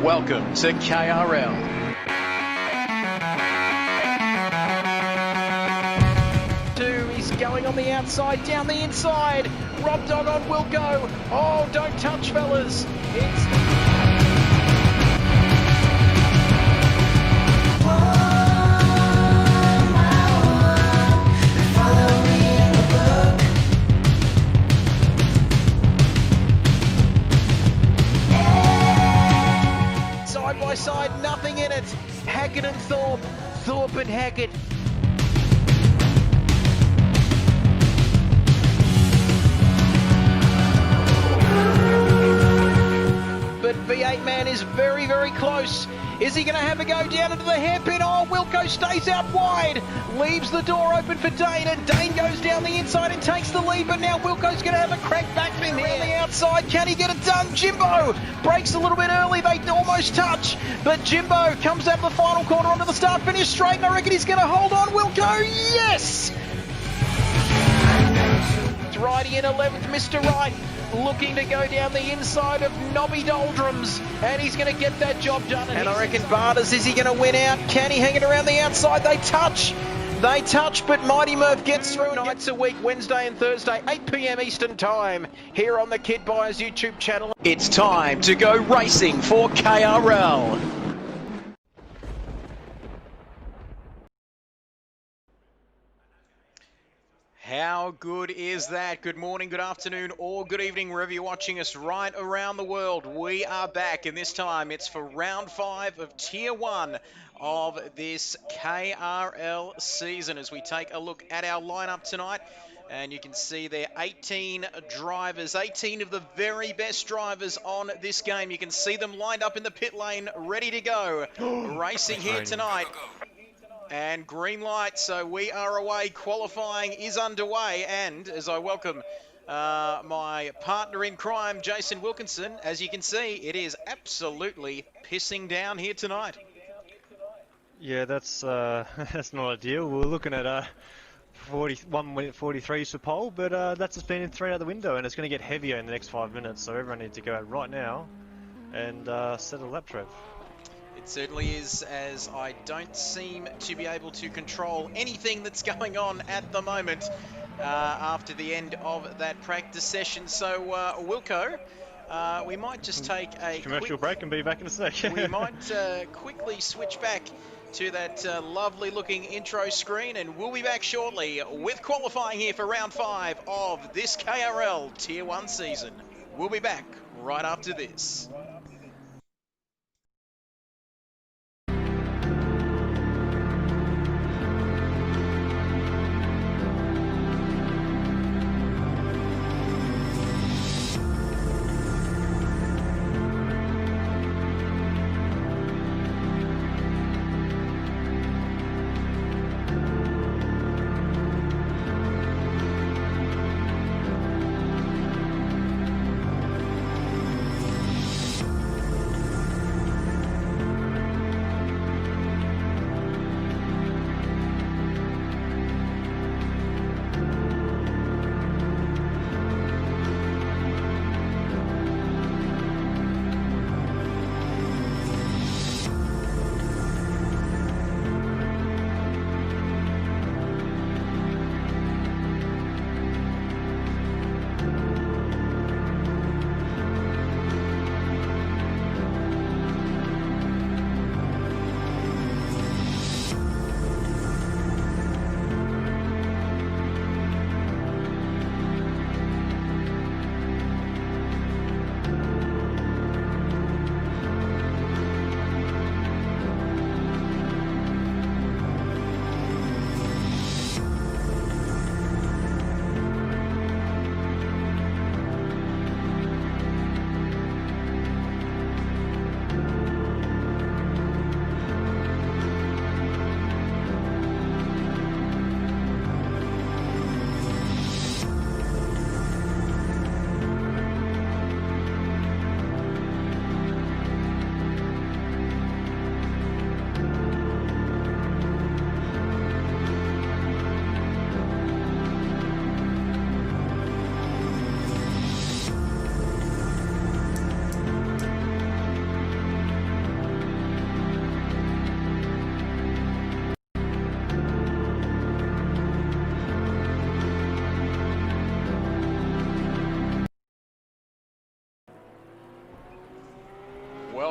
Welcome to KRL. He's going on the outside, down the inside. Rob Dog on Wilco. Oh, don't touch, fellas. Side by side, nothing in it. Hackett and Thorpe. Thorpe and Hackett. But V8 man is very, very close. Is he going to have a go down into the hairpin? Oh, Wilco stays out wide. Leaves the door open for Dane, and Dane goes down the inside and takes the lead, but now Wilco's going to have a crack back from here. On the outside, can he get it done? Jimbo breaks a little bit early. They almost touch, but Jimbo comes out of the final corner onto the start-finish straight, and I reckon he's going to hold on. Wilco, yes! Riding in 11th, Mr. Wright, looking to go down the inside of Nobby Doldrums, and he's going to get that job done. And I reckon Barters, is he going to win out? Can he hang it around the outside? They touch, but Mighty Murph gets through. Nights a week, Wednesday and Thursday, 8 p.m. Eastern Time, here on the Kid Buyers YouTube channel. It's time to go racing for KRL. How good is that? Good morning, good afternoon, or good evening, wherever you're watching us right around the world. We are back, and this time it's for round 5 of Tier 1 of this KRL season as we take a look at our lineup tonight. And you can see there 18 drivers, 18 of the very best drivers on this game. You can see them lined up in the pit lane, ready to go. Racing here tonight. And green light, so we are away. Qualifying is underway, and as I welcome my partner in crime, Jason Wilkinson, as you can see, it is absolutely pissing down here tonight. Yeah, that's that's not ideal. We're looking at 1 minute 43 for pole, but that's just been thrown out the window, and it's going to get heavier in the next 5 minutes. So everyone needs to go out right now and set a lap trap. It certainly is, as I don't seem to be able to control anything that's going on at the moment after the end of that practice session. So, Wilco, we might just take a commercial break and be back in a sec. We might quickly switch back to that lovely looking intro screen, and we'll be back shortly with qualifying here for round 5 of this KRL Tier 1 season. We'll be back right after this.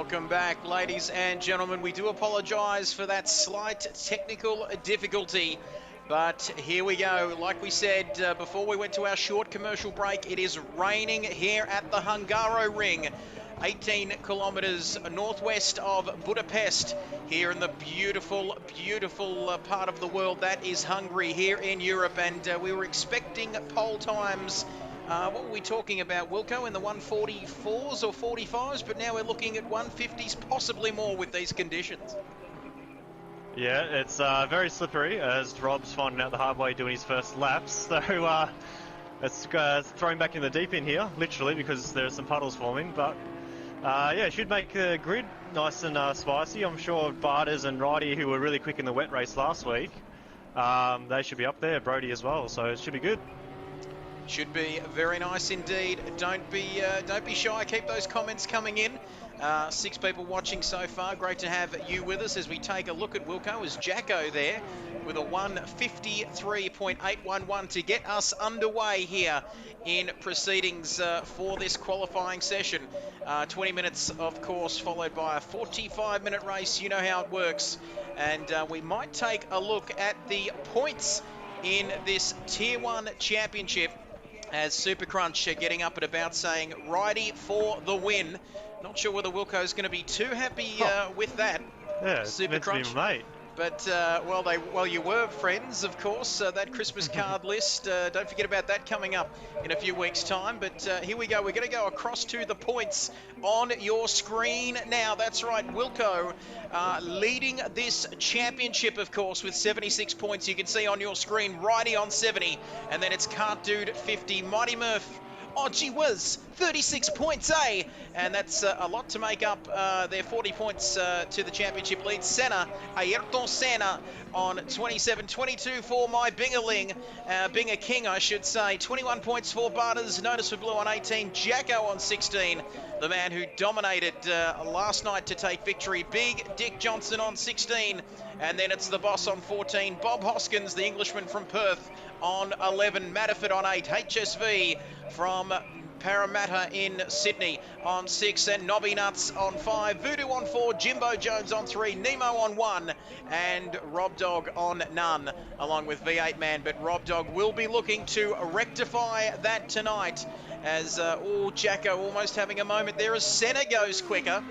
Welcome back, ladies and gentlemen. We do apologise for that slight technical difficulty, but here we go. Like we said before we went to our short commercial break, it is raining here at the Hungaroring, 18 kilometres northwest of Budapest, here in the beautiful, beautiful part of the world that is Hungary, here in Europe. And we were expecting pole times. What were we talking about, Wilco, in the 144s or 45s? But now we're looking at 150s, possibly more with these conditions. Yeah, it's very slippery as Rob's finding out the hard way doing his first laps. So it's throwing back in the deep end here, literally, because there's some puddles forming. But yeah, it should make the grid nice and spicy. I'm sure Barters and Righty, who were really quick in the wet race last week, they should be up there, Brody as well. So it should be good. Should be very nice indeed. Don't be shy. Keep those comments coming in. 6 people watching so far. Great to have you with us as we take a look at Wilco. As Jacko there with a 1:53.811 to get us underway here in proceedings for this qualifying session. 20 minutes, of course, followed by a 45-minute race. You know how it works. And we might take a look at the points in this Tier 1 championship, as Super Crunch getting up at about saying righty for the win. Not sure whether Wilco's going to be too happy with that. Yeah, Super Crunch. Mate. But, well, you were friends, of course. That Christmas card list, don't forget about that coming up in a few weeks' time. But here we go. We're going to go across to the points on your screen now. That's right, Wilco leading this championship, of course, with 76 points. You can see on your screen, Righty on 70. And then it's Cart Dude 50, Mighty Murph. Oh, gee whiz, 36 points, eh? And that's a lot to make up their 40 points to the championship lead. Senna, Ayrton Senna on 27, 22 for my Bingerling, Binger King, I should say. 21 points for Barters, Notice for Blue on 18, Jacko on 16. The man who dominated last night to take victory, Big Dick Johnson on 16. And then it's the boss on 14, Bob Hoskins, the Englishman from Perth, on 11, Matterford on 8, HSV from Parramatta in Sydney on 6, and Nobby Nuts on 5, Voodoo on 4, Jimbo Jones on 3, Nemo on 1, and Rob Dog on none, along with V8 Man. But Rob Dog will be looking to rectify that tonight, as Jacko almost having a moment there as Senna goes quicker.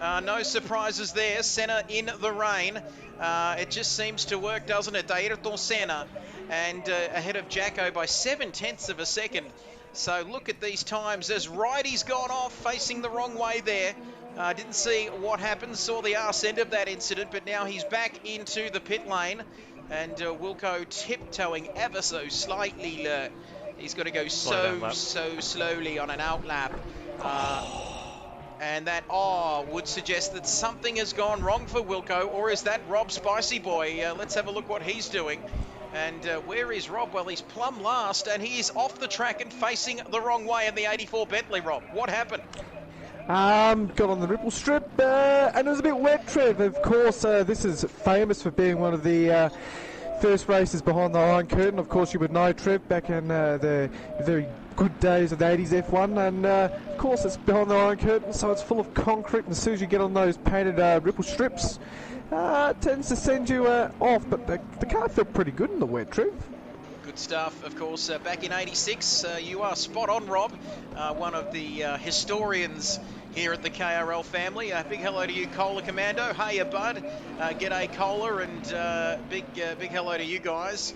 No surprises there. Senna in the rain. It just seems to work, doesn't it? Ayrton Senna, and ahead of Jacko by 0.7 of a second. So look at these times as Righty's gone off, facing the wrong way there. Didn't see what happened, saw the arse end of that incident, but now he's back into the pit lane. And Wilco tiptoeing ever so slightly. He's got to go so slowly on an out lap. And that would suggest that something has gone wrong for Wilco, or is that Rob Spicy Boy? Let's have a look what he's doing. And where is Rob? Well, he's plumb last, and he is off the track and facing the wrong way in the 84 Bentley, Rob. What happened? Got on the ripple strip, and it was a bit wet, Trev. Of course, this is famous for being one of the first races behind the Iron Curtain. Of course, you would know, Trev, back in the very good days of the 80s F1, and of course it's behind the Iron Curtain, so it's full of concrete, and as soon as you get on those painted ripple strips, it tends to send you off, but the car felt pretty good in the wet, Trev. Good stuff, of course. Back in 86, you are spot on, Rob, one of the historians here at the KRL family. Big hello to you, Cola Commando. Hey, bud. G'day, Cola, and big hello to you guys.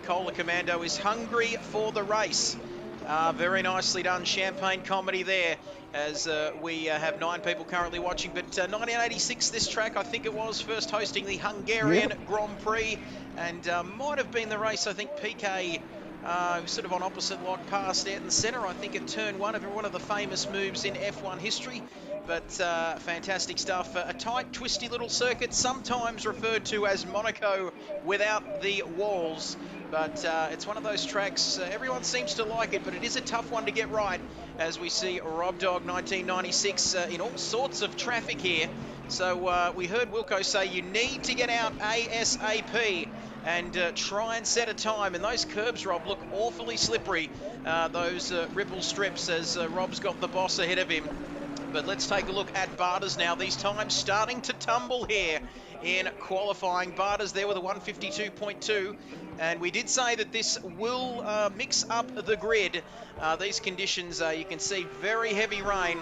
Cola Commando is hungry for the race. Very nicely done, champagne comedy there, as we have 9 people currently watching. But 1986, this track, I think it was, first hosting the Hungarian Grand Prix, and might have been the race, I think, PK sort of on opposite lot past Ayrton Senna, I think, at turn 1 of one of the famous moves in F1 history. But fantastic stuff. A tight, twisty little circuit, sometimes referred to as Monaco without the walls. But it's one of those tracks, everyone seems to like it, but it is a tough one to get right, as we see Rob Dog 1996 in all sorts of traffic here. So we heard Wilco say you need to get out ASAP and try and set a time. And those curbs, Rob, look awfully slippery, those ripple strips, as Rob's got the boss ahead of him. But let's take a look at Barters now. These times starting to tumble here in qualifying. Barters there with a 152.2. And we did say that this will mix up the grid. These conditions, you can see very heavy rain.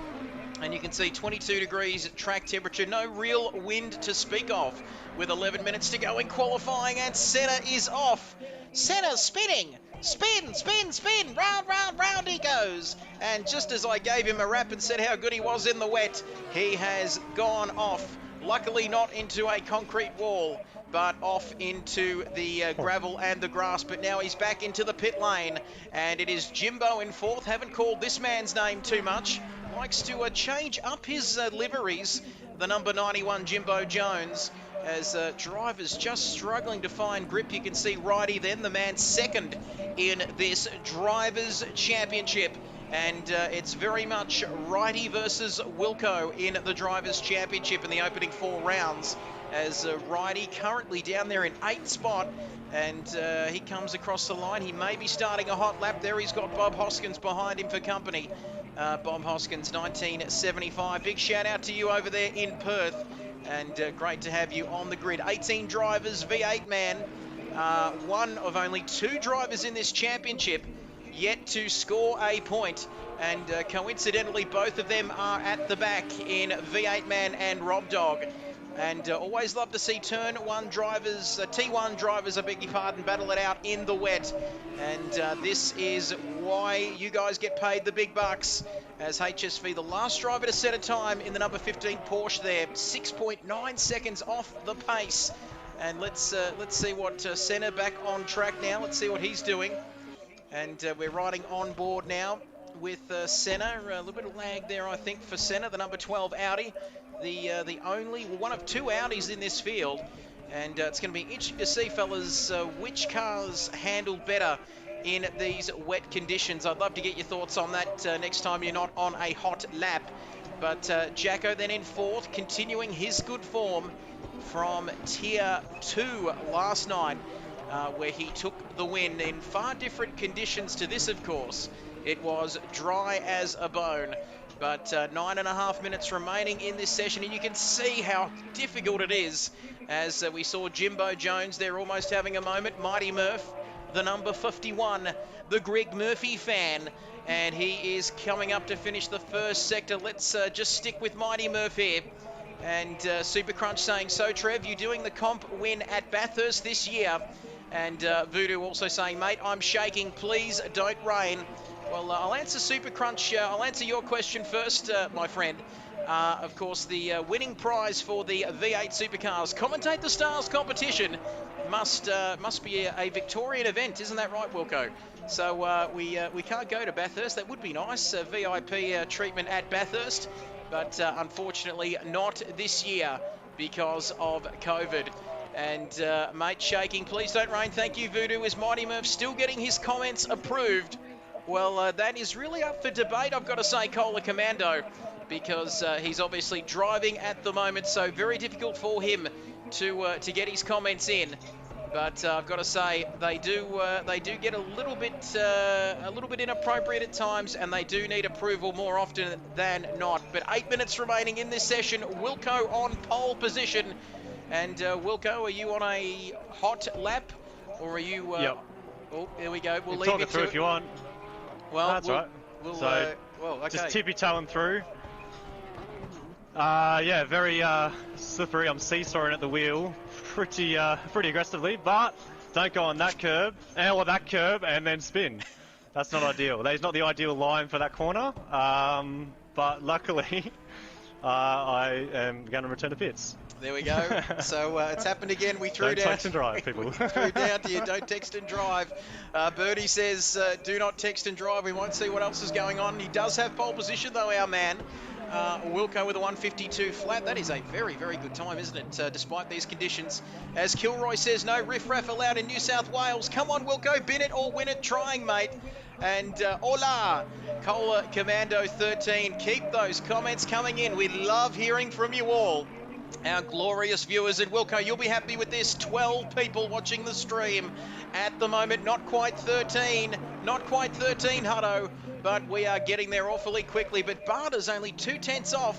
And you can see 22 degrees track temperature, no real wind to speak of, with 11 minutes to go in qualifying, and Senna is off. Senna's spinning. Spin, spin, spin, round, round, round he goes. And just as I gave him a rap and said how good he was in the wet, he has gone off. Luckily not into a concrete wall, but off into the gravel and the grass. But now he's back into the pit lane, and it is Jimbo in fourth. Haven't called this man's name too much. Likes to change up his liveries, the number 91 Jimbo Jones, as drivers just struggling to find grip. You can see Righty then, the man second in this Drivers' Championship. And it's very much Righty versus Wilco in the Drivers' Championship in the opening 4 rounds, as Righty currently down there in 8th spot. And he comes across the line. He may be starting a hot lap there. He's got Bob Hoskins behind him for company. Bob Hoskins, 1975. Big shout out to you over there in Perth. And great to have you on the grid. 18 drivers, V8 man. One of only 2 drivers in this championship yet to score a point. And coincidentally, both of them are at the back in V8 man and Rob Dog. And always love to see Turn 1 drivers, T1 drivers, I beg your pardon, battle it out in the wet. And this is why you guys get paid the big bucks, as HSV, the last driver to set a time in the number 15 Porsche there, 6.9 seconds off the pace. And let's see what Senna back on track now. Let's see what he's doing. And we're riding on board now with Senna. A little bit of lag there, I think, for Senna, the number 12 Audi. The only, well, one of 2 Audis in this field. And it's going to be interesting to see, fellas, which cars handle better in these wet conditions. I'd love to get your thoughts on that next time you're not on a hot lap. But Jacko then in fourth, continuing his good form from Tier 2 last night, where he took the win in far different conditions to this, of course. It was dry as a bone. But 9.5 minutes remaining in this session, and you can see how difficult it is, as we saw Jimbo Jones there almost having a moment. Mighty Murph, the number 51, the Greg Murphy fan, and he is coming up to finish the first sector. Let's just stick with Mighty Murph here. And Super Crunch saying, so Trev, you doing the comp win at Bathurst this year? And Voodoo also saying, mate, I'm shaking, please don't rain. Well, I'll answer Super Crunch. I'll answer your question first, my friend. Of course, the winning prize for the V8 Supercars Commentate the Stars competition must be a Victorian event, isn't that right, Wilco? So we can't go to Bathurst. That would be nice, VIP treatment at Bathurst, but unfortunately not this year because of COVID. And mate, shaking, please don't rain. Thank you, Voodoo. Is Mighty Murph still getting his comments approved? Well, that is really up for debate, I've got to say, Cola Commando, because he's obviously driving at the moment, so very difficult for him to get his comments in. But I've got to say, they do get a little bit inappropriate at times, and they do need approval more often than not. But 8 minutes remaining in this session. Wilco on pole position, and Wilco, are you on a hot lap, or are you? Yep. Oh, there we go. We'll leave talk it it through to if you want. Well, that's right. So well, okay. just tippy-toeing through. Yeah, very slippery. I'm seesawing at the wheel, pretty aggressively, but don't go on that curb or that curb and then spin. That's not ideal. That is not the ideal line for that corner. But luckily, I am going to return to pits. There we go. So it's happened again. We threw don't down. Text and drive, people. We threw down to you. Don't text and drive. Bernie says, do not text and drive. We won't see what else is going on. He does have pole position, though, our man. Wilco with a 152 flat. That is a very, very good time, isn't it, despite these conditions? As Kilroy says, no riff-raff allowed in New South Wales. Come on, Wilco, bin it or win it, trying, mate. And hola, Cola Commando 13. Keep those comments coming in. We love hearing from you all. our glorious viewers. And Wilco, you'll be happy with this. 12 people watching the stream at the moment. Not quite 13. Not quite 13, Hutto. But we are getting there awfully quickly. But Barter's only 2/10 off.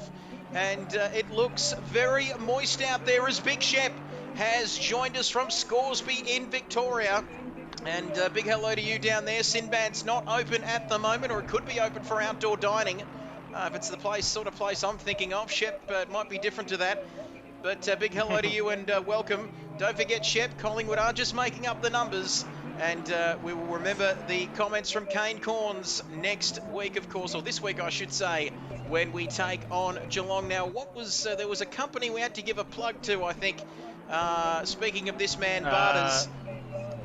And it looks very moist out there as Big Shep has joined us from Scoresby in Victoria. And big hello to you down there. Sinbad's not open at the moment, or it could be open for outdoor dining. If it's the sort of place I'm thinking of. Shep, it might be different to that. But big hello to you and welcome. Don't forget, Shep, Collingwood are just making up the numbers. And we will remember the comments from Kane Corns next week, of course, or this week, I should say, when we take on Geelong. Now, there was a company we had to give a plug to, I think. Speaking of this man, Barters.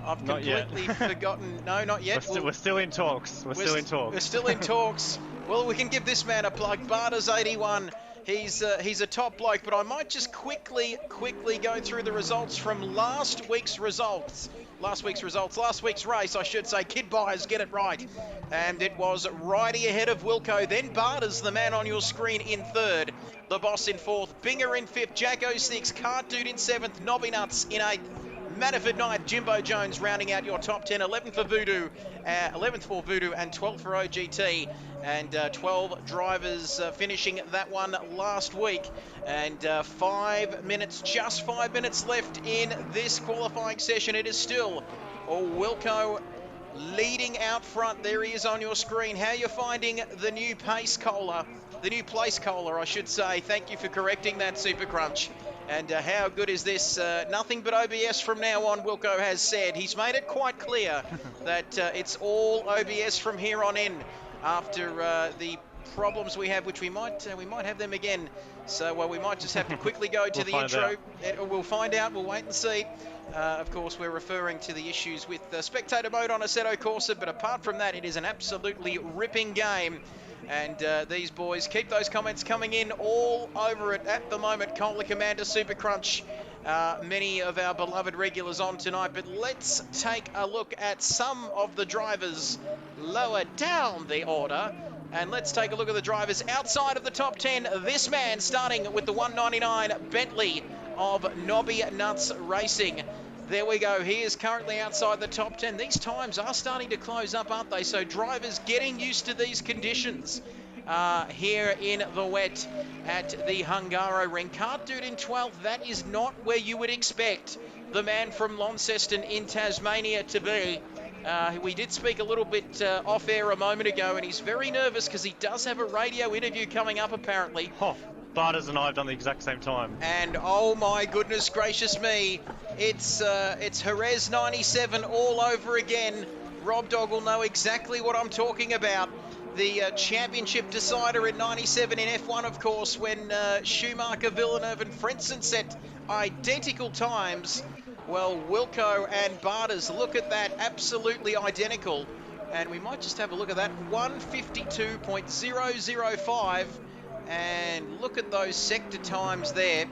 I've completely forgotten. No, not yet. We're still in talks. We're still in talks. Well, we can give this man a plug. Barters 81. He's a top bloke, but I might just quickly go through the results from last week's race, I should say. Kid Buyers, get it right. And it was Righty ahead of Wilco. Then Barters, the man on your screen, in third. The Boss in fourth. Binger in fifth. Jacko 6th. Cart Dude in seventh. Nobby Nuts in eighth. Manaford 9th, Jimbo Jones rounding out your top 10, 11th for Voodoo, 11th for Voodoo and 12th for OGT, and 12 drivers finishing that one last week. And 5 minutes, just 5 minutes left in this qualifying session. It is still Wilco leading out front. There he is on your screen. How are you finding the new place cola, I should say. Thank you for correcting that, Super Crunch. And how good is this? Nothing but OBS from now on, Wilco has said. He's made it quite clear that it's all OBS from here on in after the problems we have, which we might have them again. So we might just have to quickly go to the intro. We'll find out. We'll wait and see. Of course, we're referring to the issues with spectator mode on Assetto Corsa, but apart from that, it is an absolutely ripping game. And these boys keep those comments coming in all over it at the moment. Cola Commander, Super Crunch, many of our beloved regulars on tonight. But let's take a look at some of the drivers lower down the order. And let's take a look at the drivers outside of the top 10. This man starting with the 199 Bentley of Nobby Nuts Racing. There we go. He is currently outside the top 10. These times are starting to close up, aren't they? So drivers getting used to these conditions here in the wet at the Hungaro ring. Cart Dude in 12th. That is not where you would expect the man from Launceston in Tasmania to be. We did speak a little bit off air a moment ago, and he's very nervous because he does have a radio interview coming up, apparently. Barters and I have done the exact same time. And oh my goodness gracious me, it's Jerez 97 all over again. Rob Dog will know exactly what I'm talking about. The championship decider in 97 in F1, of course, when Schumacher, Villeneuve and Frentzen set identical times. Well, Wilco and Barters, look at that, absolutely identical. And we might just have a look at that, 152.005. And look at those sector times there.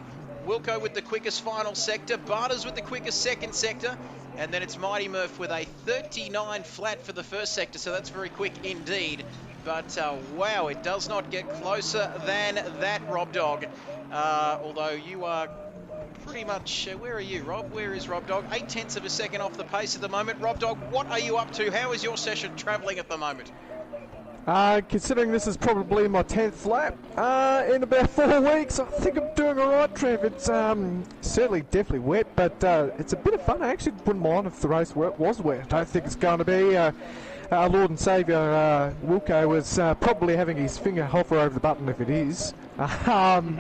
Wilco with the quickest final sector, Barters with the quickest second sector, and then it's Mighty Murph with a 39 flat for the first sector, so that's very quick indeed. But wow, it does not get closer than that, Rob Dog. Although you are pretty much, where are you, Rob? Where is Rob Dog? 0.8 of a second off the pace at the moment. Rob Dog, what are you up to? How is your session travelling at the moment? Considering this is probably my 10th lap in about 4 weeks, I think I'm doing all right, Trev. It's certainly definitely wet, but it's a bit of fun. I actually wouldn't mind if the race was wet. I don't think it's going to be. Our Lord and Saviour Wilco was probably having his finger hover over the button if it is. But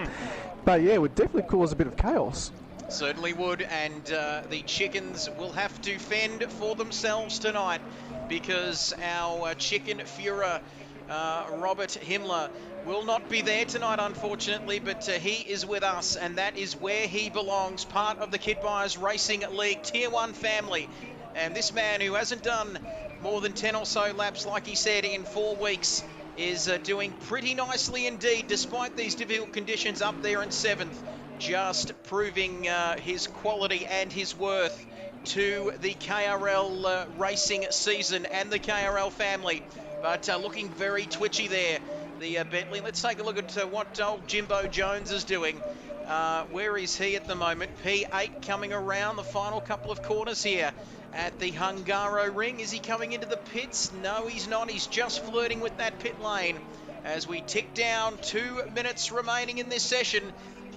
yeah, it would definitely cause a bit of chaos. Certainly would, and the chickens will have to fend for themselves tonight because our chicken Führer, Robert Himmler, will not be there tonight, unfortunately, but he is with us, and that is where he belongs, part of the Kid Buyers Racing League Tier 1 family. And this man, who hasn't done more than 10 or so laps, like he said, in 4 weeks, is doing pretty nicely indeed, despite these difficult conditions up there in 7th, just proving his quality and his worth to the KRL racing season and the KRL family. But looking very twitchy there, the Bentley. Let's take a look at what old Jimbo Jones is doing. Where is he at the moment? P8 coming around the final couple of corners here at the Hungaro ring. Is he coming into the pits? No, he's not. He's just flirting with that pit lane as we tick down 2 minutes remaining in this session.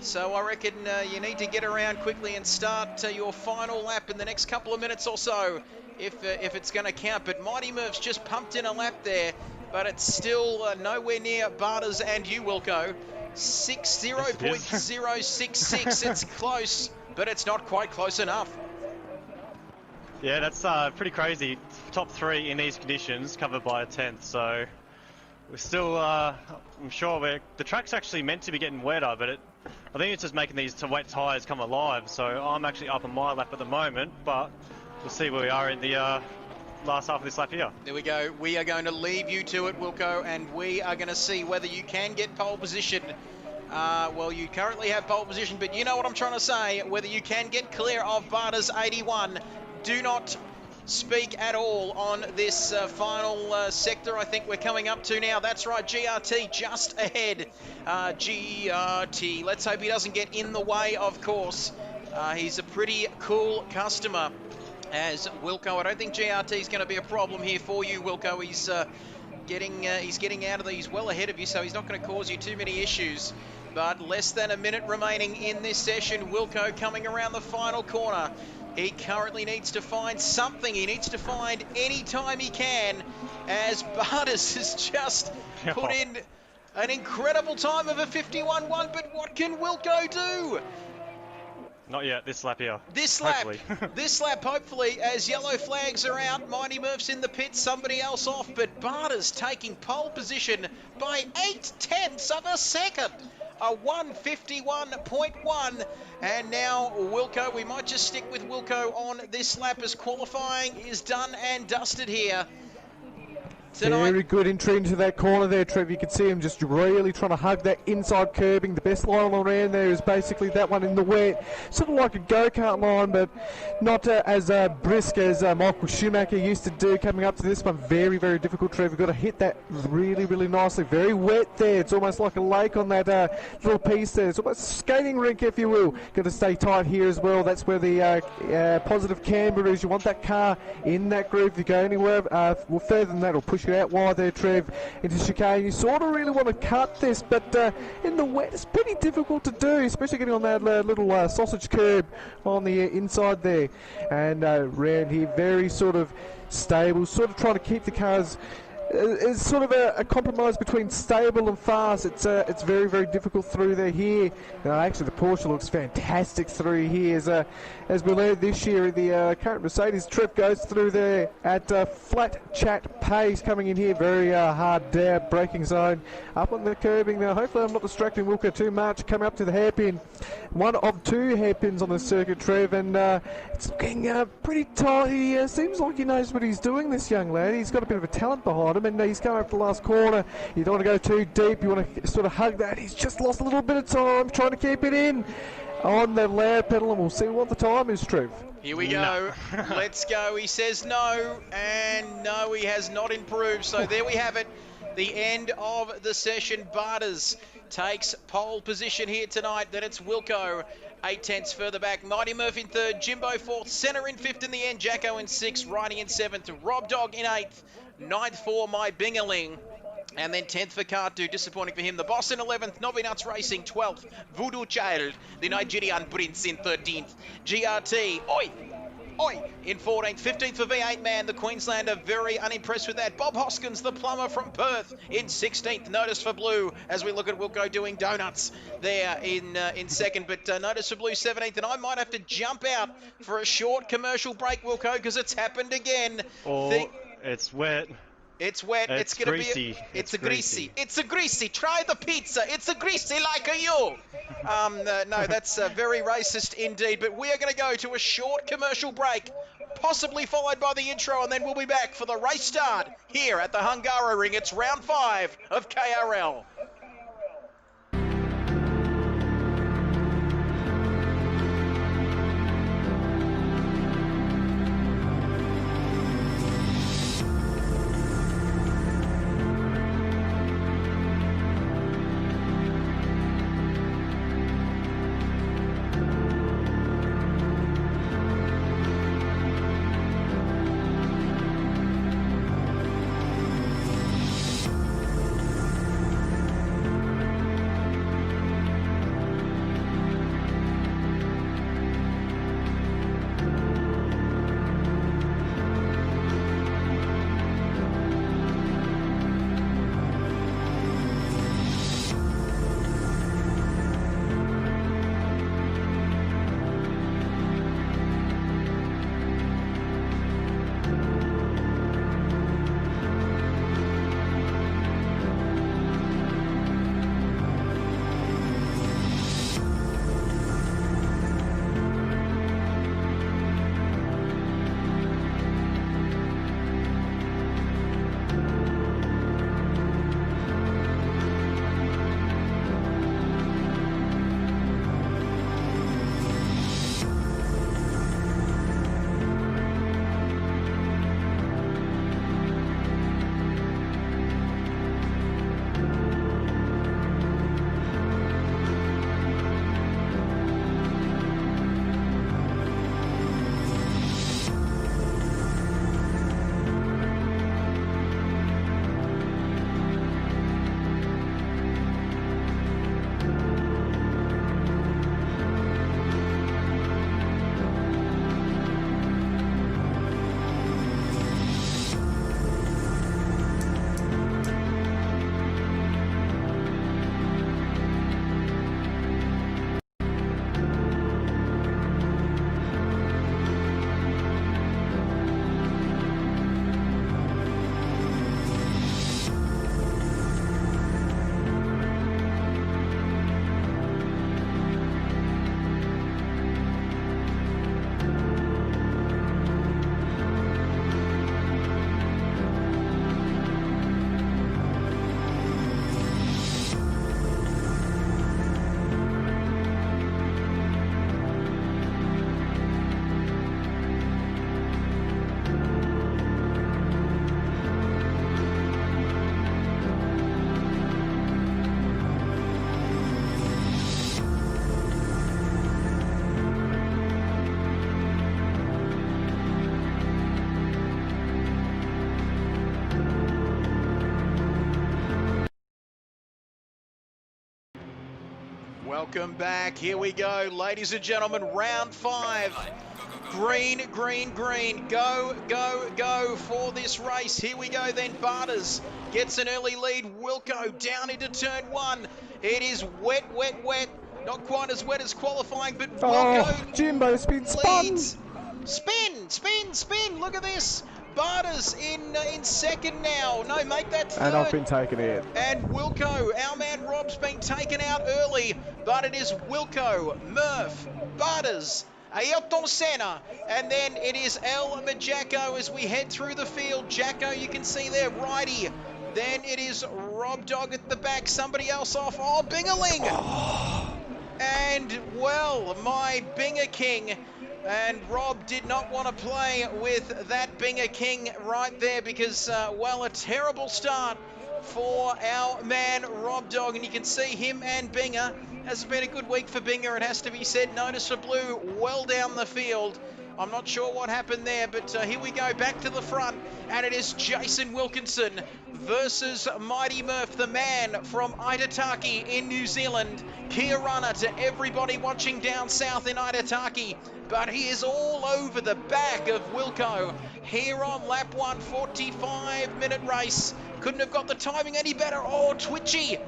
So I reckon you need to get around quickly and start your final lap in the next couple of minutes or so if it's going to count. But Mighty Murph's just pumped in a lap there, but it's still nowhere near Barters and you, Wilco. 0.066. It's close, but it's not quite close enough. Yeah, that's pretty crazy. Top 3 in these conditions, covered by a 10th. So we're still, I'm sure the track's actually meant to be getting wetter, but I think it's just making these wet tyres come alive. So I'm actually up on my lap at the moment, but we'll see where we are in the last half of this lap here. There we go. We are going to leave you to it, Wilco, and we are going to see whether you can get pole position. Well, you currently have pole position, but you know what I'm trying to say, whether you can get clear of Barters 81. Do not speak at all on this final sector I think we're coming up to now. That's right, GRT just ahead. GRT, let's hope he doesn't get in the way, of course. He's a pretty cool customer. As Wilco, I don't think GRT is going to be a problem here for you, Wilco. He's getting out of these well ahead of you, so he's not going to cause you too many issues. But less than a minute remaining in this session. Wilco coming around the final corner. He currently needs to find something. He needs to find any time he can, as Barters has just put in an incredible time of a 51.1. But what can Wilco do? Not yet, this lap here. This lap, hopefully, as yellow flags are out, Mighty Murph's in the pits, somebody else off, but Barters taking pole position by 0.8 of a second. A 151.1, and now Wilco, we might just stick with Wilco on this lap as qualifying is done and dusted here tonight. Very good entry into that corner there, Trev. You can see him just really trying to hug that inside curbing. The best line on around there is basically that one in the wet. Sort of like a go-kart line, but not as brisk as Michael Schumacher used to do coming up to this one. Very, very difficult, Trev. You've got to hit that really, really nicely. Very wet there. It's almost like a lake on that little piece there. It's almost a skating rink, if you will. Got to stay tight here as well. That's where the positive camber is. You want that car in that groove. If you go anywhere further than that, it'll push you out wide there, Trev, into chicane. You sort of really want to cut this, but in the wet it's pretty difficult to do, especially getting on that little sausage curb on the inside there. And round here, very sort of stable, sort of trying to keep the cars. It's sort of a compromise between stable and fast. It's very, very difficult through there here. Actually, the Porsche looks fantastic through here as we learned this year. The current Mercedes trip goes through there at flat chat pace, coming in here. Very hard dab braking zone up on the curbing now. Hopefully, I'm not distracting Wilco too much. Coming up to the hairpin, one of 2 hairpins on the circuit, Trev, and it's looking pretty tight. He seems like he knows what he's doing. This young lad, he's got a bit of a talent behind him, and he's coming up the last corner. You don't want to go too deep. You want to sort of hug that. He's just lost a little bit of time trying to keep it in on the loud pedal, and we'll see what the time is, Trev. Here we go. Let's go. He says no, and no, he has not improved. So there we have it. The end of the session. Barters takes pole position here tonight. Then it's Wilco 0.8 further back. Mighty Murphy in 3rd, Jimbo 4th, Centre in 5th in the end, Jacko in 6th, Riding in 7th, Rob Dog in 8th, 9th for My Bingerling, and then 10th for Kartu, disappointing for him. The Boss in 11th, Novi Nuts Racing 12th, Voodoo Child, the Nigerian Prince in 13th, GRT, Oi, in 14th, 15th for V8 Man, the Queenslander, very unimpressed with that. Bob Hoskins, the plumber from Perth, in 16th. Notice for Blue, as we look at Wilco doing donuts there in 2nd. But notice for Blue 17th, and I might have to jump out for a short commercial break, Wilco, because it's happened again. It's wet. It's wet. It's going to be. It's a greasy. It's a greasy. Try the pizza. It's a greasy like a you. No, that's very racist indeed. But we are going to go to a short commercial break, possibly followed by the intro, and then we'll be back for the race start here at the Hungaro Ring. It's round 5 of KRL. Welcome back. Here we go, ladies and gentlemen. Round 5. Green, green, green. Go, go, go for this race. Here we go then. Barters gets an early lead. Wilco down into turn 1. It is wet, wet, wet. Not quite as wet as qualifying, but Wilco Jimbo's been spun. leads. Spin, spin, spin. Look at this. Barters in second now. No, make that third. And I've been taken out. And Wilco, our man Rob's been taken out early, but it is Wilco, Murph, Barters, Ayrton Senna, and then it is El Majacko as we head through the field. Jacko, you can see there, righty. Then it is Rob Dog at the back, somebody else off. Oh, Bingerling! And, well, my Binger King. And Rob did not want to play with that Binger King right there because, well, a terrible start for our man Rob Dog. And you can see him and Binger. Hasn't been a good week for Binger, it has to be said. Notice for Blue well down the field. I'm not sure what happened there, but here we go back to the front. And it is Jason Wilkinson versus Mighty Murph, the man from Itataki in New Zealand. Kia runner to everybody watching down south in Itataki. But he is all over the back of Wilco here on lap 1, 45-minute race. Couldn't have got the timing any better. Oh, twitchy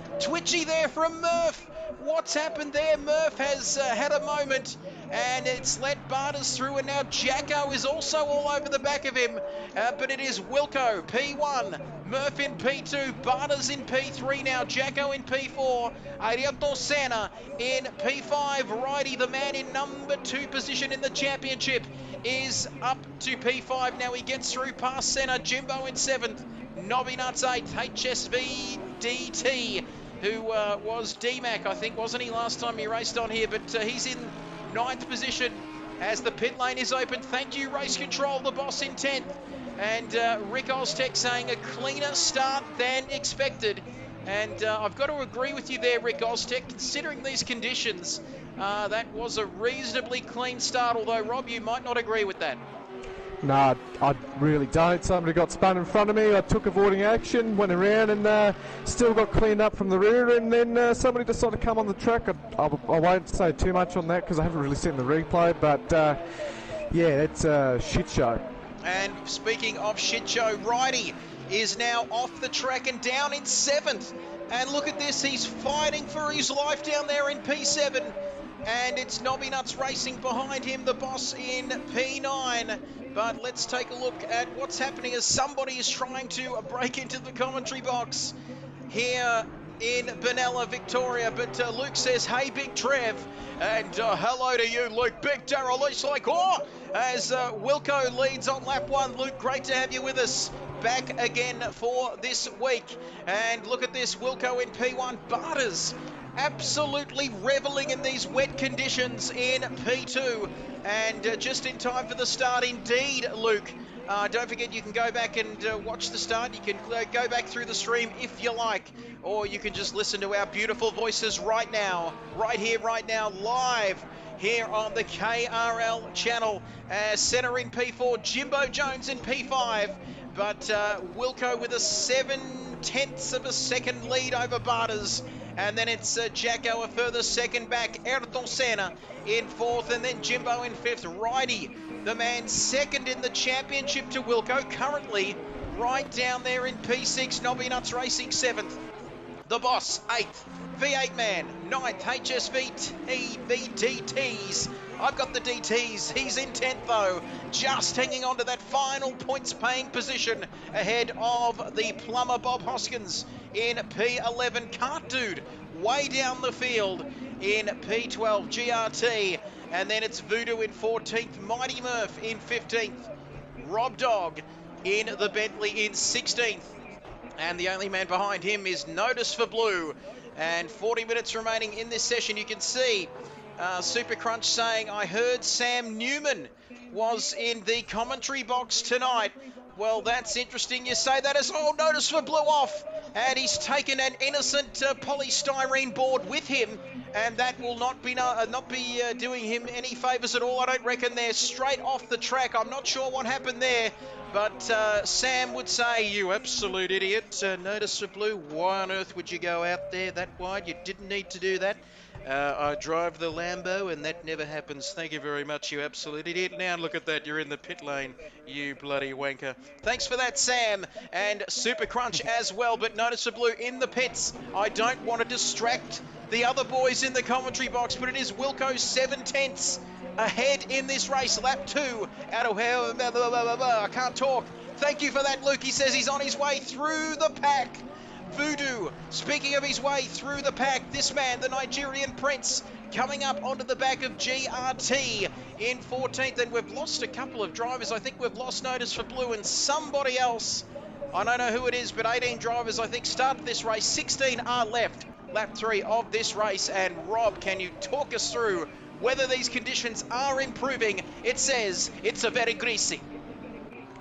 there from Murph. What's happened there? Murph has had a moment, and it's let Barters through, and now Jacko is also all over the back of him. But it is Wilco, P1, Murph in P2, Barters in P3 now, Jacko in P4, Ayrton Senna in P5. Righty, the man in number 2 position in the championship, is up to P5 now. He gets through past Senna. Jimbo in 7th, Nobby Nuts 8th, HSV DT, who was DMAC, I think, wasn't he, last time he raced on here, but he's in 9th position as the pit lane is open. Thank you, Race Control, the boss in 10th. And Rick Oztech saying a cleaner start than expected. And I've got to agree with you there, Rick Oztech, considering these conditions. That was a reasonably clean start, although, Rob, you might not agree with that. Nah, I really don't. Somebody got spun in front of me. I took avoiding action, went around, and still got cleaned up from the rear. And then somebody decided to come on the track. I won't say too much on that because I haven't really seen the replay. But yeah, it's a shit show. And speaking of shit show, Righty is now off the track and down in 7th. And look at this, he's fighting for his life down there in P7. And it's Nobby Nuts racing behind him, the boss in P9. But let's take a look at what's happening as somebody is trying to break into the commentary box here in Benalla, Victoria. But Luke says, hey, Big Trev. And hello to you, Luke. Big Darryl. It's like, oh, as Wilco leads on lap 1. Luke, great to have you with us. Back again for this week. And look at this, Wilco in P1. Barters absolutely reveling in these wet conditions in P2. And just in time for the start indeed, Luke. Don't forget you can go back and watch the start. You can go back through the stream if you like, or you can just listen to our beautiful voices right now, right here, right now, live here on the KRL channel. Senna in P4, Jimbo Jones in P5, but Wilco with a 7/10 of a second lead over Barters. And then it's Jacko a further second back, Ayrton Senna in 4th, and then Jimbo in 5th. Righty, the man second in the championship to Wilco, currently right down there in P6, Nobby Nuts Racing 7th. The boss, 8th, V8 man, 9th, HSV DTs. I've got the DTs, he's in 10th though, just hanging on to that final points paying position ahead of the plumber Bob Hoskins in P11. Cart Dude way down the field in P12, GRT, and then it's Voodoo in 14th, Mighty Murph in 15th, Rob Dog in the Bentley in 16th, and the only man behind him is Notice for Blue. And 40 minutes remaining in this session. You can see Super Crunch saying, I heard Sam Newman was in the commentary box tonight. Well, that's interesting you say that, as oh, Notice for Blue off, and he's taken an innocent polystyrene board with him, and that will not be doing him any favours at all. I don't reckon. They're straight off the track. I'm not sure what happened there, but Sam would say, you absolute idiot, Notice for Blue, why on earth would you go out there that wide? You didn't need to do that. I drive the Lambo and that never happens. Thank you very much, you absolute idiot. Now look at that, you're in the pit lane, you bloody wanker. Thanks for that, Sam, and Super Crunch as well, but notice the blue in the pits. I don't want to distract the other boys in the commentary box, but it is Wilco 7/10 ahead in this race. Lap 2 out of I can't talk. Thank you for that, Luke. He says he's on his way through the pack. Voodoo, speaking of his way through the pack, this man, the Nigerian Prince, coming up onto the back of GRT in 14th, and we've lost a couple of drivers. I think we've lost notice for Blue and somebody else. I don't know who it is, but 18 drivers, I think, started this race. 16 are left. Lap 3 of this race. And Rob, can you talk us through whether these conditions are improving? It says it's a very greasy.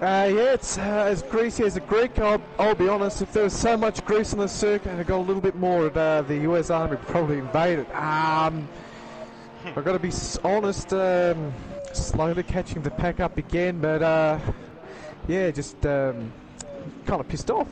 Yeah, it's as greasy as a Greek. I'll be honest, if there was so much grease on the circuit and I got a little bit more, the US Army would probably invade it. I've got to be honest, slowly catching the pack up again, but yeah, just kind of pissed off.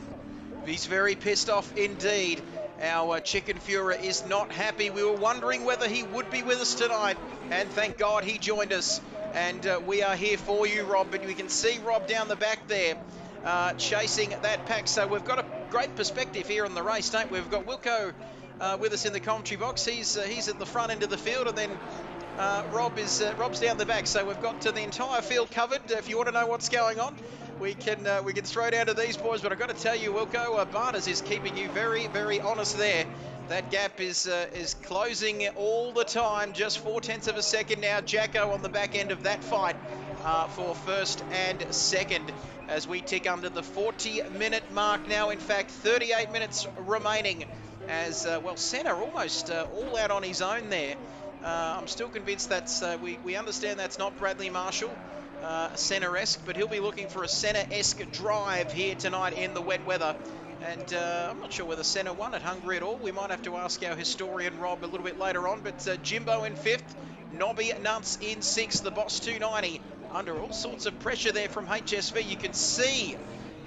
He's very pissed off indeed. Our Chicken Führer is not happy. We were wondering whether he would be with us tonight, and thank God he joined us. And we are here for you, Rob. But we can see Rob down the back there chasing that pack. So we've got a great perspective here on the race, don't we? We've got Wilco with us in the commentary box. He's at the front end of the field, and then Rob's down the back. So we've got the entire field covered. If you want to know what's going on, we can throw down to these boys. But I've got to tell you, Wilco, Barnes is keeping you very, very honest there. That gap is closing all the time, just 0.4 of a second now. Jacko on the back end of that fight for first and second as we tick under the 40-minute mark now. In fact, 38 minutes remaining as, well, Senna almost all out on his own there. I'm still convinced that's, we understand that's not Bradley Marshall, Senna-esque, but he'll be looking for a Senna-esque drive here tonight in the wet weather. And I'm not sure whether Senna won at Hungary at all. We might have to ask our historian Rob a little bit later on. But Jimbo in 5th, Nobby Nuts in 6th, the Boss 290 under all sorts of pressure there from HSV. You can see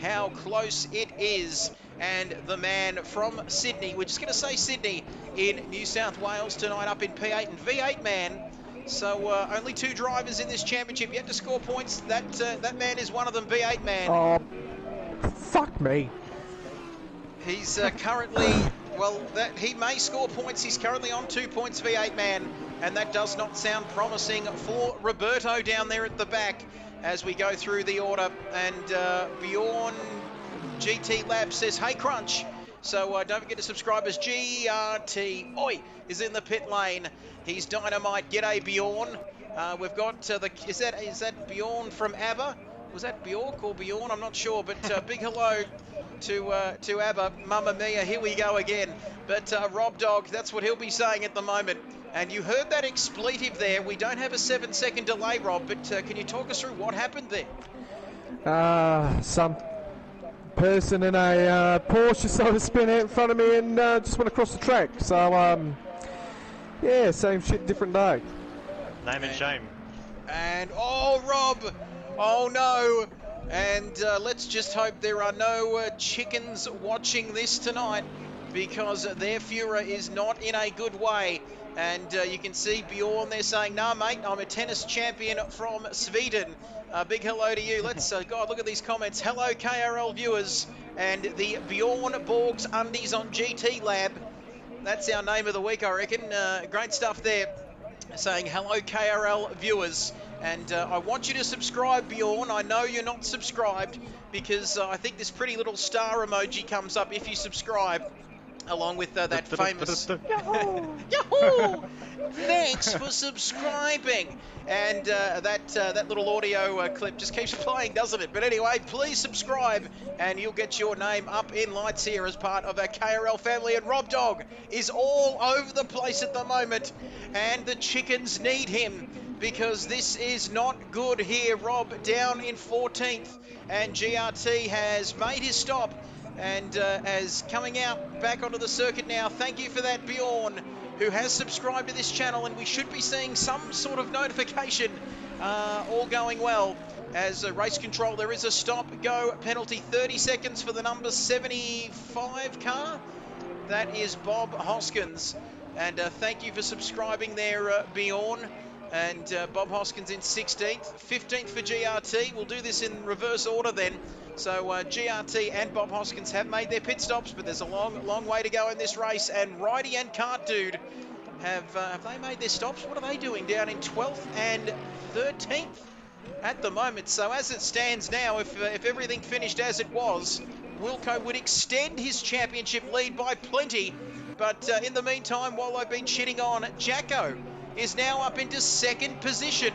how close it is. And the man from Sydney, we're just going to say Sydney, in New South Wales tonight up in P8 and V8 man. So only 2 drivers in this championship yet to score points. That man is one of them, V8 man. Oh, fuck me. He's currently, well, he may score points. He's currently on 2 points, V8 man, and that does not sound promising for Roberto down there at the back as we go through the order. And Bjorn GT Lab says, hey, Crunch. So don't forget to subscribe as GRT. Oi is in the pit lane. He's dynamite. G'day, Bjorn. We've got is that Bjorn from ABBA? Was that Bjork or Bjorn? I'm not sure, but big hello to ABBA. Mamma mia, here we go again. But Rob Dog, that's what he'll be saying at the moment. And you heard that expletive there. We don't have a 7-second delay, Rob, but can you talk us through what happened there? Some person in a Porsche started spinning out in front of me and just went across the track. So, yeah, same shit, different day. Name and shame. And, oh, Rob, oh no. And let's just hope there are no chickens watching this tonight, because their Führer is not in a good way. And you can see Bjorn there saying, nah, mate, I'm a tennis champion from Sweden. Big hello to you. Let's, God, look at these comments. Hello, KRL viewers. And the Bjorn Borgs Undies on GT Lab. That's our name of the week, I reckon. Great stuff there. Saying, hello, KRL viewers. And I want you to subscribe, Bjorn. I know you're not subscribed, because I think this pretty little star emoji comes up if you subscribe, along with that famous Yahoo! Yahoo! Thanks for subscribing. And that little audio clip just keeps playing, doesn't it? But anyway, please subscribe and you'll get your name up in lights here as part of our KRL family. And Rob Dog is all over the place at the moment, and the chickens need him, because this is not good here. Rob down in 14th, and GRT has made his stop and as coming out back onto the circuit now. Thank you for that, Bjorn, who has subscribed to this channel, and we should be seeing some sort of notification. All going well. As a race control, there is a stop go penalty, 30 seconds for the number 75 car. That is Bob Hoskins. And thank you for subscribing there, Bjorn. And Bob Hoskins in 16th. 15th for GRT. We'll do this in reverse order then. So GRT and Bob Hoskins have made their pit stops, but there's a long way to go in this race. And Righty and Cart Dude have they made their stops? What are they doing down in 12th and 13th at the moment? So as it stands now, if everything finished as it was, Wilco would extend his championship lead by plenty. But in the meantime, while I've been shitting on, Jacko is now up into second position,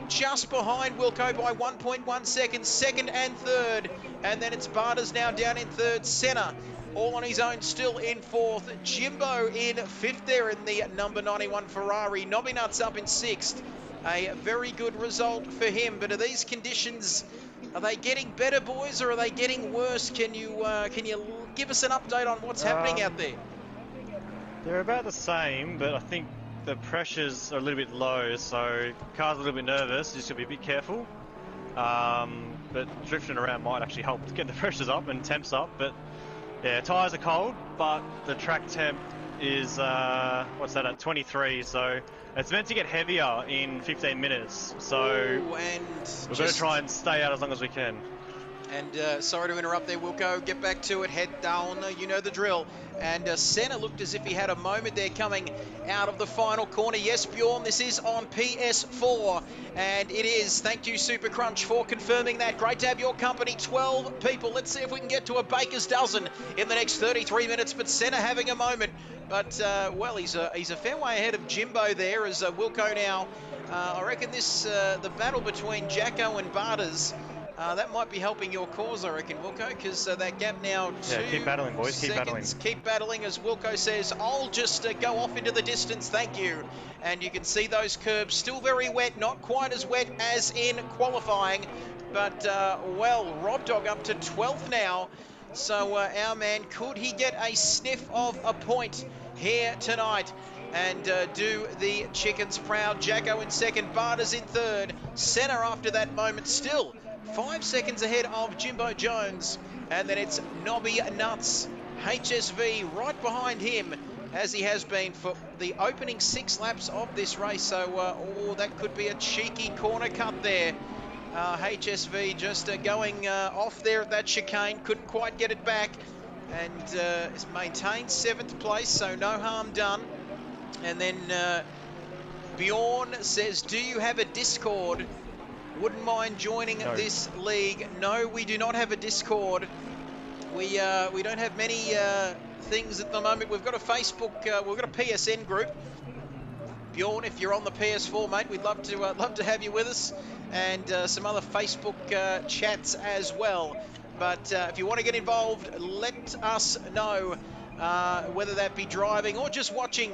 just behind Wilco by 1.1 seconds, second and third. And then it's Barters now down in third, Senna all on his own still in fourth, Jimbo in fifth there in the number 91 Ferrari, Nobby Nuts up in sixth. A very good result for him, but are these conditions, are they getting better, boys, or are they getting worse? Can you give us an update on what's happening out there? They're about the same, but I think the pressures are a little bit low, so car's a little bit nervous, just gotta be a bit careful. But drifting around might actually help to get the pressures up and temps up, but yeah, tyres are cold, but the track temp is, what's that, at 23, so it's meant to get heavier in 15 minutes, so we're going to try and stay out as long as we can. And sorry to interrupt there, Wilco, get back to it, head down, you know the drill. And Senna looked as if he had a moment there coming out of the final corner. Yes, Bjorn, this is on PS4, and it is. Thank you, Super Crunch, for confirming that. Great to have your company, 12 people. Let's see if we can get to a baker's dozen in the next 33 minutes, but Senna having a moment. But, well, he's a fair way ahead of Jimbo there as Wilco now. I reckon this, the battle between Jacko and Barters, that might be helping your cause, I reckon, Wilco, because that gap now 2 keep battling, boys, seconds. Keep battling, as Wilco says, I'll just go off into the distance, thank you. And you can see those curbs still very wet, not quite as wet as in qualifying. But, well, Rob Dog up to 12th now. So our man, could he get a sniff of a point here tonight and do the chickens proud? Jacko in second, Barters in third, Senna after that moment still 5 seconds ahead of Jimbo Jones, and then it's Nobby Nuts, HSV right behind him, as he has been for the opening 6 laps of this race. So, oh, that could be a cheeky corner cut there. HSV just going off there at that chicane, couldn't quite get it back, and has maintained 7th place, so no harm done. And then Bjorn says, do you have a Discord? Wouldn't mind joining this league. No, we do not have a Discord. We don't have many things at the moment. We've got a Facebook, we've got a PSN group. Bjorn, if you're on the PS4, mate, we'd love to have you with us, and some other Facebook chats as well. But if you want to get involved, let us know, whether that be driving or just watching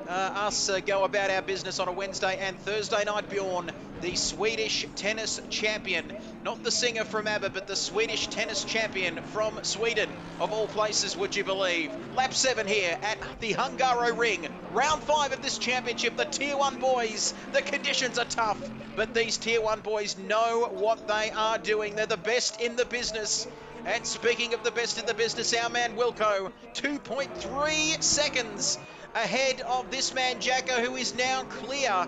us go about our business on a Wednesday and Thursday night. Bjorn, the Swedish tennis champion, not the singer from ABBA, but the Swedish tennis champion from Sweden, of all places, would you believe. Lap 7 here at the Hungary Ring. Round 5 of this championship, the Tier 1 boys. The conditions are tough, but these Tier 1 boys know what they are doing. They're the best in the business. And speaking of the best in the business, our man Wilco, 2.3 seconds ahead of this man Jacko, who is now clear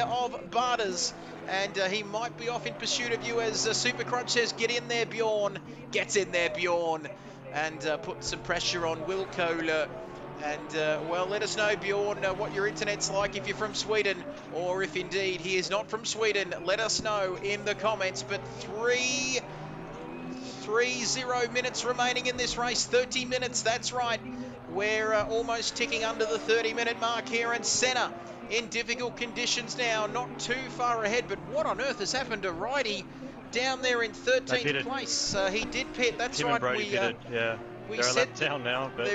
of Barters. And he might be off in pursuit of you, as Super Crunch says, get in there, Bjorn. Gets in there, Bjorn. And put some pressure on Wilco. And, well, let us know, Bjorn, what your internet's like if you're from Sweden, or if indeed he is not from Sweden. Let us know in the comments. But 30 minutes remaining in this race. 30 minutes, that's right. We're almost ticking under the 30-minute mark here, and Senna in difficult conditions now, not too far ahead. But what on earth has happened to Righty down there in 13th place? He did pit, that's right. We pitted, yeah. We they're a said lap down now, but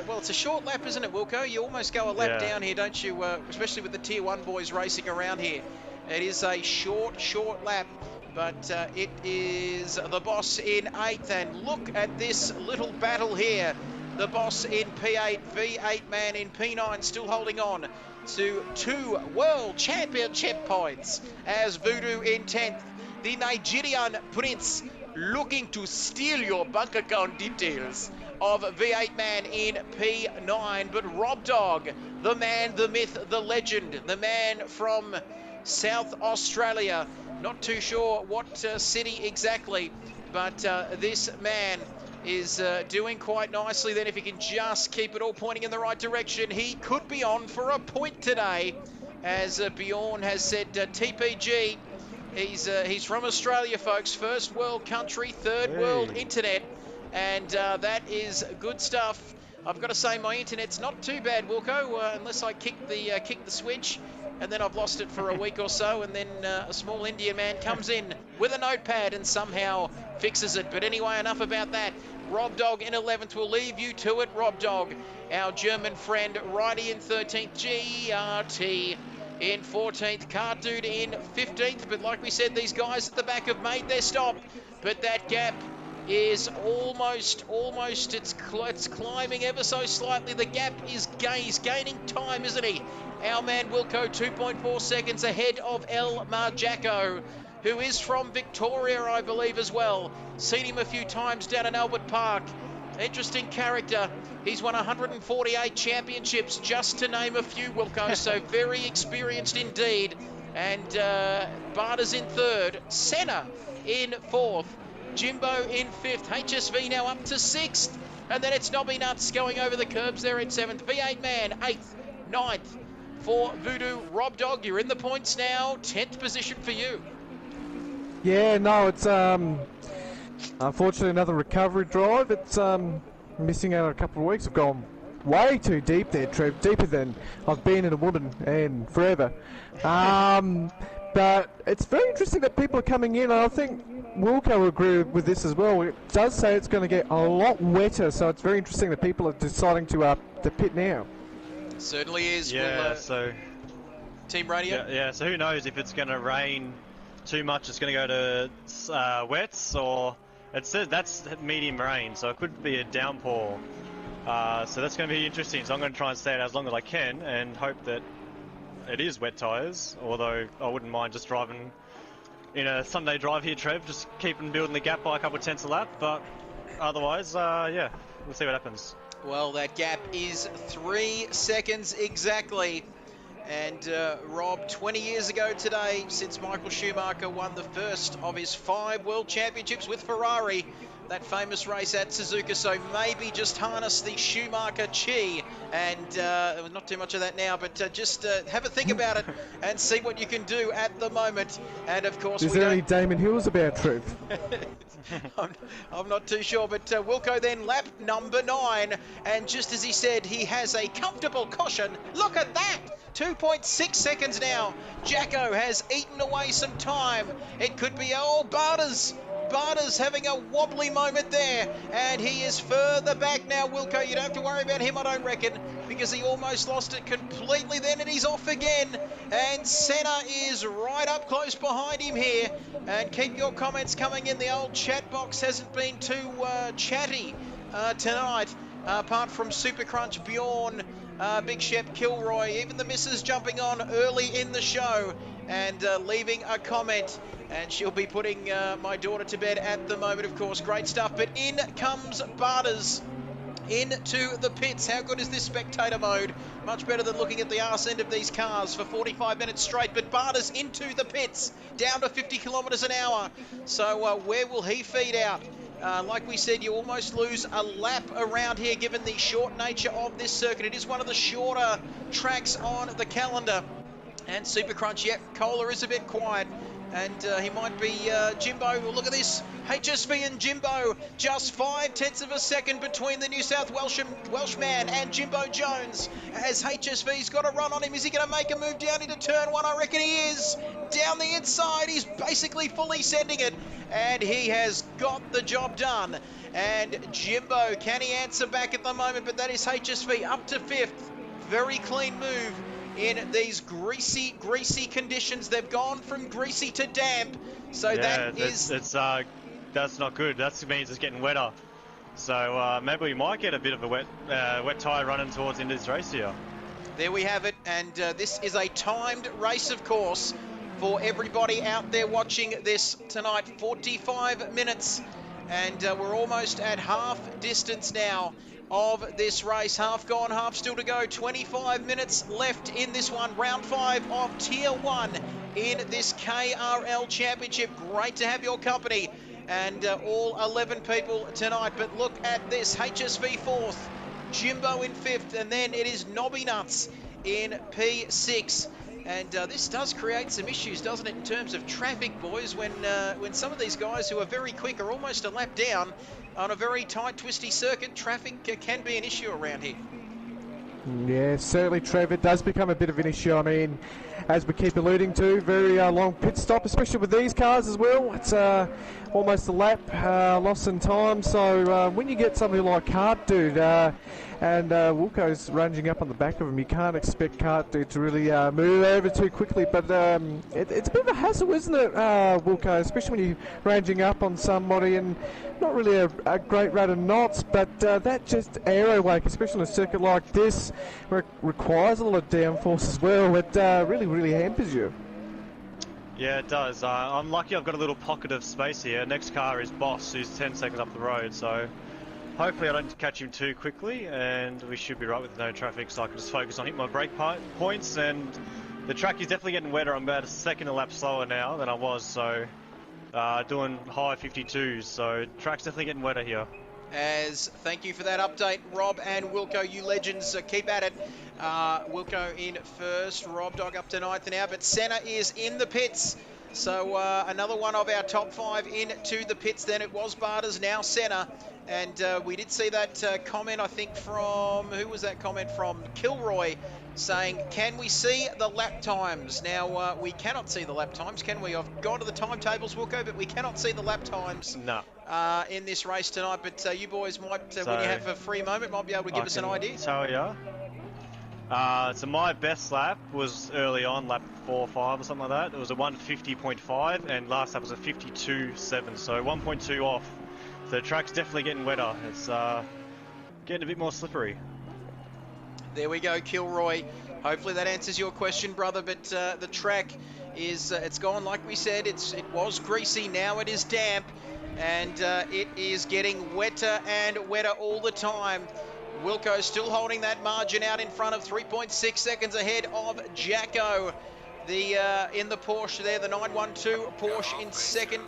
well, it's a short lap, isn't it, Wilco? You almost go a lap down here, don't you? Especially with the Tier 1 boys racing around here. It is a short lap. But it is the boss in 8th, and look at this little battle here. The boss in P8, V8 man in P9 still holding on to 2 World Championship points, as Voodoo in 10th. The Nigerian Prince looking to steal your bank account details. of V8 man in P9. But Rob Dog, the man, the myth, the legend, the man from South Australia, not too sure what city exactly, but this man is doing quite nicely. Then if he can just keep it all pointing in the right direction, he could be on for a point today. As Bjorn has said, TPG, he's from Australia, folks. First world country, third world internet, and that is good stuff. I've got to say my internet's not too bad, Wilco, unless I kick the switch, and then I've lost it for a week or so, and then a small Indian man comes in with a notepad and somehow fixes it. But anyway, enough about that. Rob Dog in 11th. We'll leave you to it. Rob Dog, our German friend, Righty in 13th, GRT in 14th, Cart Dude in 15th. But like we said, these guys at the back have made their stop, but that gap is almost, it's climbing ever so slightly. The gap is he's gaining time, isn't he? Our man Wilco, 2.4 seconds ahead of El Marjaco, who is from Victoria, I believe, as well. Seen him a few times down in Albert Park. Interesting character. He's won 148 championships, just to name a few, Wilco, so very experienced indeed. And Barter's in third, Senna in fourth, Jimbo in fifth, HSV now up to 6th, and then it's Nobby Nuts going over the curbs there in 7th, V8 man 8th, 9th for Voodoo. Rob Dog, you're in the points now, 10th position for you. Yeah, no, it's unfortunately another recovery drive. It's missing out a couple of weeks. I've gone way too deep there, Trev, deeper than I've been in a woman and forever. But it's very interesting that people are coming in, and I think Wilco will agree with this as well. It does say it's going to get a lot wetter, so it's very interesting that people are deciding to pit now. Certainly is. Yeah, so Team Radio. Yeah, so who knows if it's going to rain too much? It's going to go to wets, or it says that's medium rain, so it could be a downpour. So that's going to be interesting. So I'm going to try and stay out as long as I can and hope that it is wet tyres. Although I wouldn't mind just driving in a Sunday drive here, Trev, just keeping building the gap by a couple of tenths a lap. But otherwise, yeah, we'll see what happens. Well, that gap is 3 seconds exactly. And Rob, 20 years ago today, since Michael Schumacher won the first of his 5 world championships with Ferrari, that famous race at Suzuka. So maybe just harness the Schumacher chi, and not too much of that now, but just have a think about it and see what you can do at the moment. And of course, is there any Damon Hills about, Trev? I'm not too sure, but Wilco then lap number 9, and just as he said, he has a comfortable cushion. Look at that! 2.6 seconds now. Jacko has eaten away some time. It could be old Barter's having a wobbly moment there, and he is further back now, Wilco. You don't have to worry about him, I don't reckon, because he almost lost it completely then, and he's off again. And Senna is right up close behind him here. And keep your comments coming in. The old chat box hasn't been too chatty tonight, apart from Super Crunch, Bjorn, Big Shep, Kilroy, even the missus jumping on early in the show and leaving a comment. And she'll be putting my daughter to bed at the moment, of course. Great stuff. But in comes Barters into the pits. How good is this spectator mode? Much better than looking at the arse end of these cars for 45 minutes straight. But Barters into the pits, down to 50 kilometres an hour. So where will he feed out? Like we said, you almost lose a lap around here given the short nature of this circuit. It is one of the shorter tracks on the calendar. And Super Crunch, yep, Kohler is a bit quiet. And he might be Jimbo. Well, look at this. HSV and Jimbo. Just 0.5 of a second between the New South Welshman and Jimbo Jones. As HSV's got a run on him. Is he going to make a move down into turn 1? I reckon he is. Down the inside. He's basically fully sending it. And he has got the job done. And Jimbo, can he answer back at the moment? But that is HSV up to 5th. Very clean move. In these greasy conditions, they've gone from greasy to damp. So yeah, that's not good. That means it's getting wetter. So maybe we might get a bit of a wet tyre running towards the end of this race here. There we have it, and this is a timed race, of course, for everybody out there watching this tonight. 45 minutes And we're almost at half distance now of this race. Half gone, half still to go. 25 minutes left in this one. Round 5 of Tier 1 in this KRL Championship. Great to have your company and all 11 people tonight. But look at this. HSV 4th, Jimbo in 5th, and then it is Nobby Nuts in P6. And this does create some issues, doesn't it, in terms of traffic, boys, when some of these guys who are very quick are almost a lap down on a very tight, twisty circuit. Traffic can be an issue around here. Yeah, certainly, Trev. It does become a bit of an issue. I mean, as we keep alluding to, very long pit stop, especially with these cars as well. It's almost a lap loss in time. So when you get somebody like Kart Dude and Wilco's ranging up on the back of him, you can't expect Kart Dude to really move over too quickly. But it's a bit of a hassle, isn't it, Wilco? Especially when you're ranging up on somebody and not really a great rate of knots, but that just aero wake, especially on a circuit like this, where it requires a lot of downforce as well, it really hampers you. Yeah, it does. I'm lucky I've got a little pocket of space here. Next car is Boss, who's 10 seconds up the road, so hopefully I don't catch him too quickly, and we should be right with no traffic, so I can just focus on hitting my brake points. And the track is definitely getting wetter. I'm about a second a lap slower now than I was, so doing high 52s, so track's definitely getting wetter here. Thank you for that update, Rob and Wilco. You legends, keep at it. Wilco in first, Rob Dog up to 9th now, but Senna is in the pits. So another one of our top 5 into the pits then. It was Barters, now Senna. And we did see that comment, I think, from, who was that comment from? Kilroy, saying, can we see the lap times? Now, we cannot see the lap times, can we? I've gone to the timetables, Wilco, but we cannot see the lap times in this race tonight. But you boys might, when you have a free moment, might be able to give us an idea. Tell you. So my best lap was early on, lap 4 or 5 or something like that. It was a 150.5, and last lap was a 52.7, so 1.2 off. So the track's definitely getting wetter. It's getting a bit more slippery. There we go, Kilroy. Hopefully that answers your question, brother. But the track is, it's gone, like we said, it was greasy, now it is damp. And it is getting wetter and wetter all the time. Wilco still holding that margin out in front of 3.6 seconds ahead of Jacko. In the Porsche there, the 912 Porsche in second.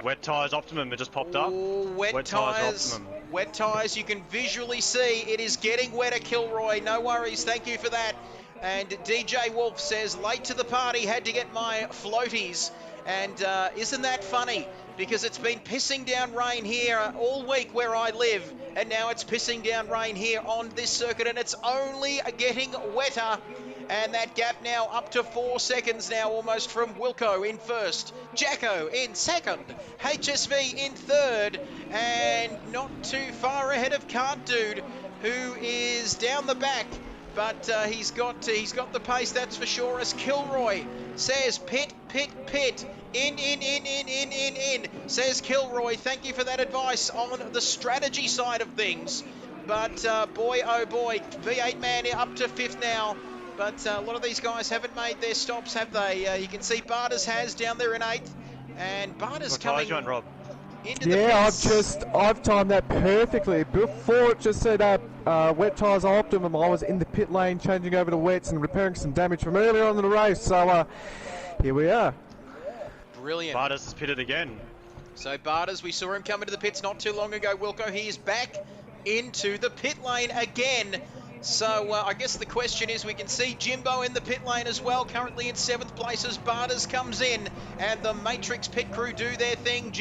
Wet tyres Optimum, it just popped up. Wet tyres, wet tyres, you can visually see it is getting wetter, Kilroy. No worries, thank you for that. And DJ Wolf says, late to the party, had to get my floaties. And isn't that funny? Because it's been pissing down rain here all week where I live, and now it's pissing down rain here on this circuit, and it's only getting wetter. And that gap now up to 4 seconds now almost from Wilco in first, Jacko in second, HSV in third, and not too far ahead of Kart Dude, who is down the back. But he's got the pace, that's for sure, as Kilroy says, pit, in, says Kilroy. Thank you for that advice on the strategy side of things. But boy, oh boy, V8 man up to 5th now. But a lot of these guys haven't made their stops, have they? You can see Barters has down there in 8th. And Barters coming Rob? into the pits. I've timed that perfectly. Before it just said wet tyres Optimum, I was in the pit lane changing over to wets and repairing some damage from earlier on in the race. So here we are. Brilliant. Barters has pitted again. So Barters, we saw him come into the pits not too long ago. Wilco, he is back into the pit lane again. So I guess the question is, we can see Jimbo in the pit lane as well, currently in 7th place as Barters comes in, and the Matrix pit crew do their thing.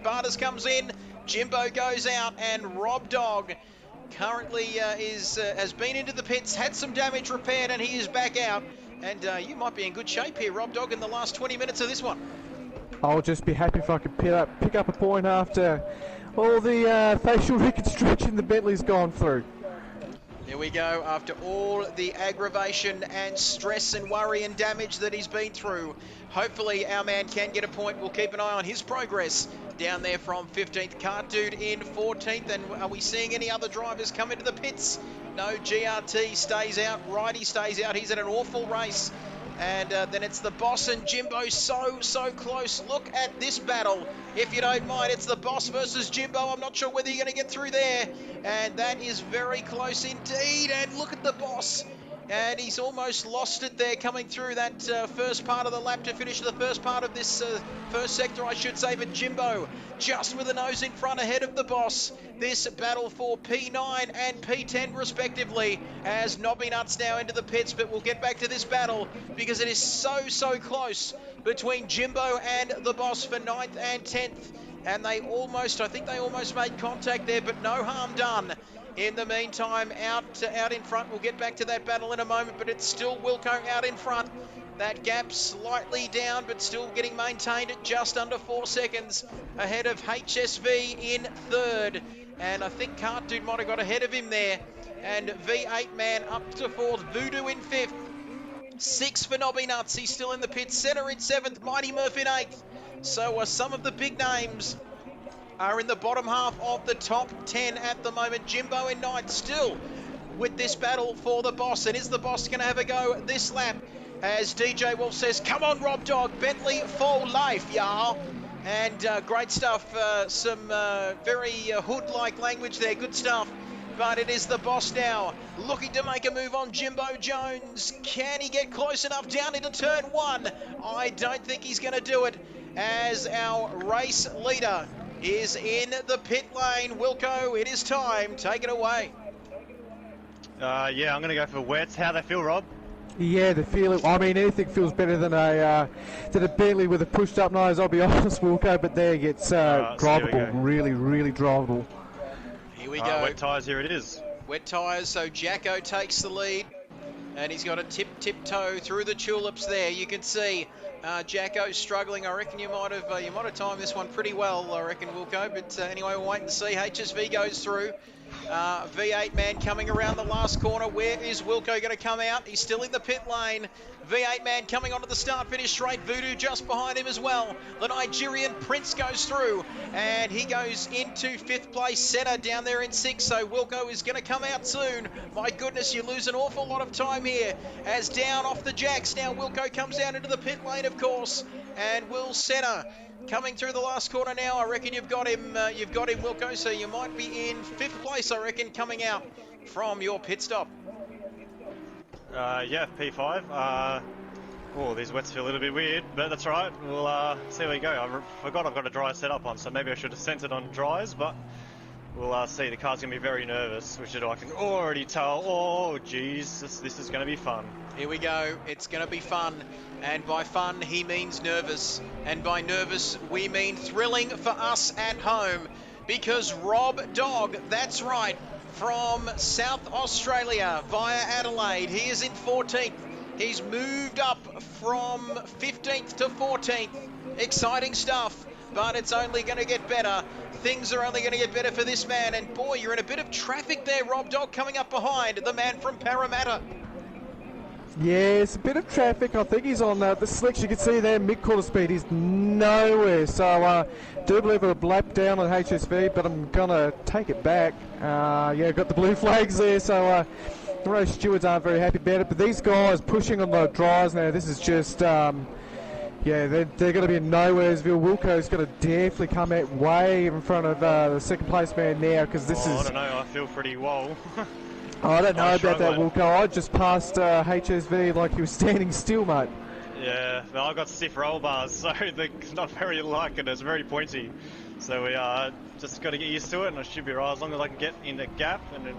Barters comes in, Jimbo goes out, and Rob Dog currently has been into the pits, had some damage repaired, and he is back out. And you might be in good shape here, Rob Dog, in the last 20 minutes of this one. I'll just be happy if I could pick up a point after all the facial reconstruction the Bentley's gone through. There we go, after all the aggravation and stress and worry and damage that he's been through. Hopefully our man can get a point. We'll keep an eye on his progress down there from 15th. Kart Dude in 14th. And are we seeing any other drivers come into the pits? No, GRT stays out, Righty stays out. He's at an awful race. And then it's the Boss and Jimbo so close. Look at this battle, if you don't mind. It's the Boss versus Jimbo. I'm not sure whether you're going to get through there. And that is very close indeed. And look at the Boss. And he's almost lost it there coming through that first part of the lap to finish the first part of this first sector, I should say. But Jimbo just with a nose in front ahead of the Boss. This battle for P9 and P10 respectively, as Nobby Nuts now into the pits. But we'll get back to this battle because it is so close between Jimbo and the Boss for 9th and 10th. And I think they almost made contact there, but no harm done. In the meantime, out in front, we'll get back to that battle in a moment, but it's still Wilco out in front. That gap slightly down, but still getting maintained at just under 4 seconds ahead of HSV in third. And I think Cart Dude might have got ahead of him there. And V8 Man up to fourth, Voodoo in fifth. 6 for Nobby Nuts, he's still in the pit. Centre in 7th, Mighty Murph in 8th. So some of the big names are in the bottom half of the top 10 at the moment. Jimbo in 9th still with this battle for the Boss. And is the Boss going to have a go this lap? As DJ Wolf says, come on Rob Dog, Bentley for life, y'all. And great stuff, some very hood-like language there, good stuff. But it is the Boss now, looking to make a move on Jimbo Jones. Can he get close enough down into turn 1? I don't think he's going to do it, as our race leader is in the pit lane. Wilco, it is time. Take it away. Yeah, I'm going to go for wets. How they feel, Rob? Yeah, the feeling. I mean, anything feels better than a Bentley with a pushed-up nose. I'll be honest, Wilco, but there gets drivable, really drivable. Here we go. Wet tyres, here it is. Wet tyres, so Jacko takes the lead. And he's got a tiptoe through the tulips there. You can see Jacko struggling. I reckon you might have timed this one pretty well, I reckon, Wilco. But anyway, we'll wait and see. HSV goes through. V8 Man coming around the last corner. Where is Wilco going to come out? He's still in the pit lane. V8 Man coming onto the start finish straight. Voodoo just behind him as well. The Nigerian Prince goes through and he goes into 5th place. Setter down there in 6th. So Wilco is going to come out soon. My goodness, you lose an awful lot of time here as down off the jacks. Now Wilco comes down into the pit lane, of course, and Will Setter coming through the last corner now. I reckon you've got him, Wilco, so you might be in 5th place, I reckon, coming out from your pit stop. Yeah, P5. Oh, these wets feel a little bit weird, but that's right. We'll see where we go. I forgot I've got a dry setup on, so maybe I should have sent it on dries, but we'll see. The car's going to be very nervous, which I can already tell. Oh, geez, this is going to be fun. Here we go. It's going to be fun. And by fun, he means nervous. And by nervous, we mean thrilling for us at home. Because Rob Dog, that's right, from South Australia via Adelaide, he is in 14th. He's moved up from 15th to 14th. Exciting stuff, but it's only going to get better. Things are only going to get better for this man. And boy, you're in a bit of traffic there, Rob Dog, coming up behind the man from Parramatta. Yeah, it's a bit of traffic. I think he's on the slicks. You can see there, mid-quarter speed. He's nowhere. So do believe a lap down on HSV, but I'm going to take it back. Yeah, got the blue flags there. So the race stewards aren't very happy about it. But these guys pushing on the dries now, this is just, yeah, they're going to be in nowheresville. Wilco's going to definitely come out way in front of the second place man now, because this is... I don't know, I feel pretty whoa. I don't know about that, Wilco. I just passed HSV like he was standing still, mate. Yeah, well, I've got stiff roll bars, so they're not very like it. It's very pointy. So we just got to get used to it, and it should be right as long as I can get in the gap. And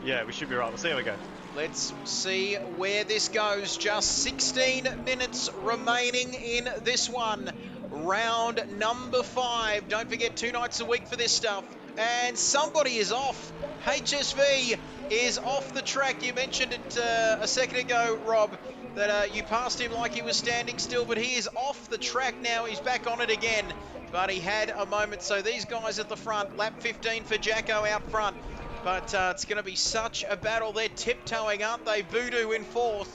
yeah, we should be right. We'll see how we go. Let's see where this goes. Just 16 minutes remaining in this one. Round number 5. Don't forget, 2 nights a week for this stuff. And somebody is off. HSV is off the track. You mentioned it a second ago, Rob, that you passed him like he was standing still, but he is off the track now. He's back on it again, but he had a moment. So these guys at the front, lap 15 for Jacko out front. But it's going to be such a battle. They're tiptoeing, aren't they? Voodoo in 4th.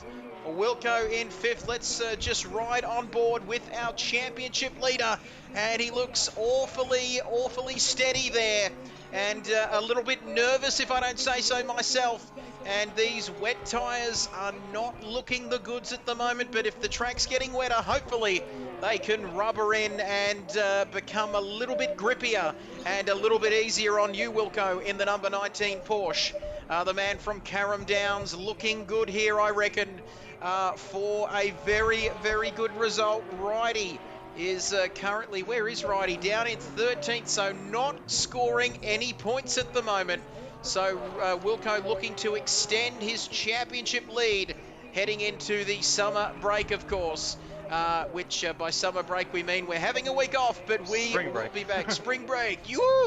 Wilco in 5th. Let's just ride on board with our championship leader. And he looks awfully steady there. And a little bit nervous, if I don't say so myself. And these wet tyres are not looking the goods at the moment, but if the track's getting wetter, hopefully they can rubber in and become a little bit grippier and a little bit easier on you, Wilco, in the number 19 Porsche. The man from Carrum Downs looking good here, I reckon, for a very good result. Righty is currently, where is Righty? Down in 13th, so not scoring any points at the moment. So Wilco looking to extend his championship lead heading into the summer break, of course, which by summer break we mean we're having a week off, but we will be back. Spring break.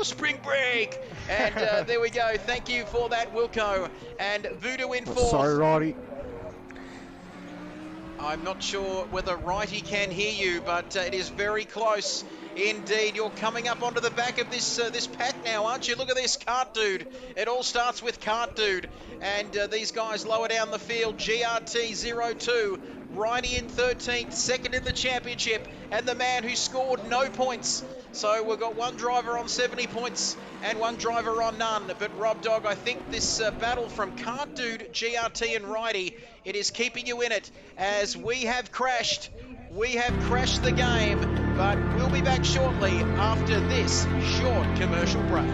Spring break. And there we go. Thank you for that, Wilco. And Voodoo in 4th. Sorry, Righty. I'm not sure whether Righty can hear you, but it is very close indeed. You're coming up onto the back of this pack now, aren't you? Look at this, Cart Dude. It all starts with Cart Dude. And these guys lower down the field, GRT 02, Righty in 13th, second in the championship, and the man who scored no points. So we've got one driver on 70 points and one driver on none. But Rob Dog, I think this battle from Cart Dude, GRT and Righty, it is keeping you in it as we have crashed. We have crashed the game, but we'll be back shortly after this short commercial break.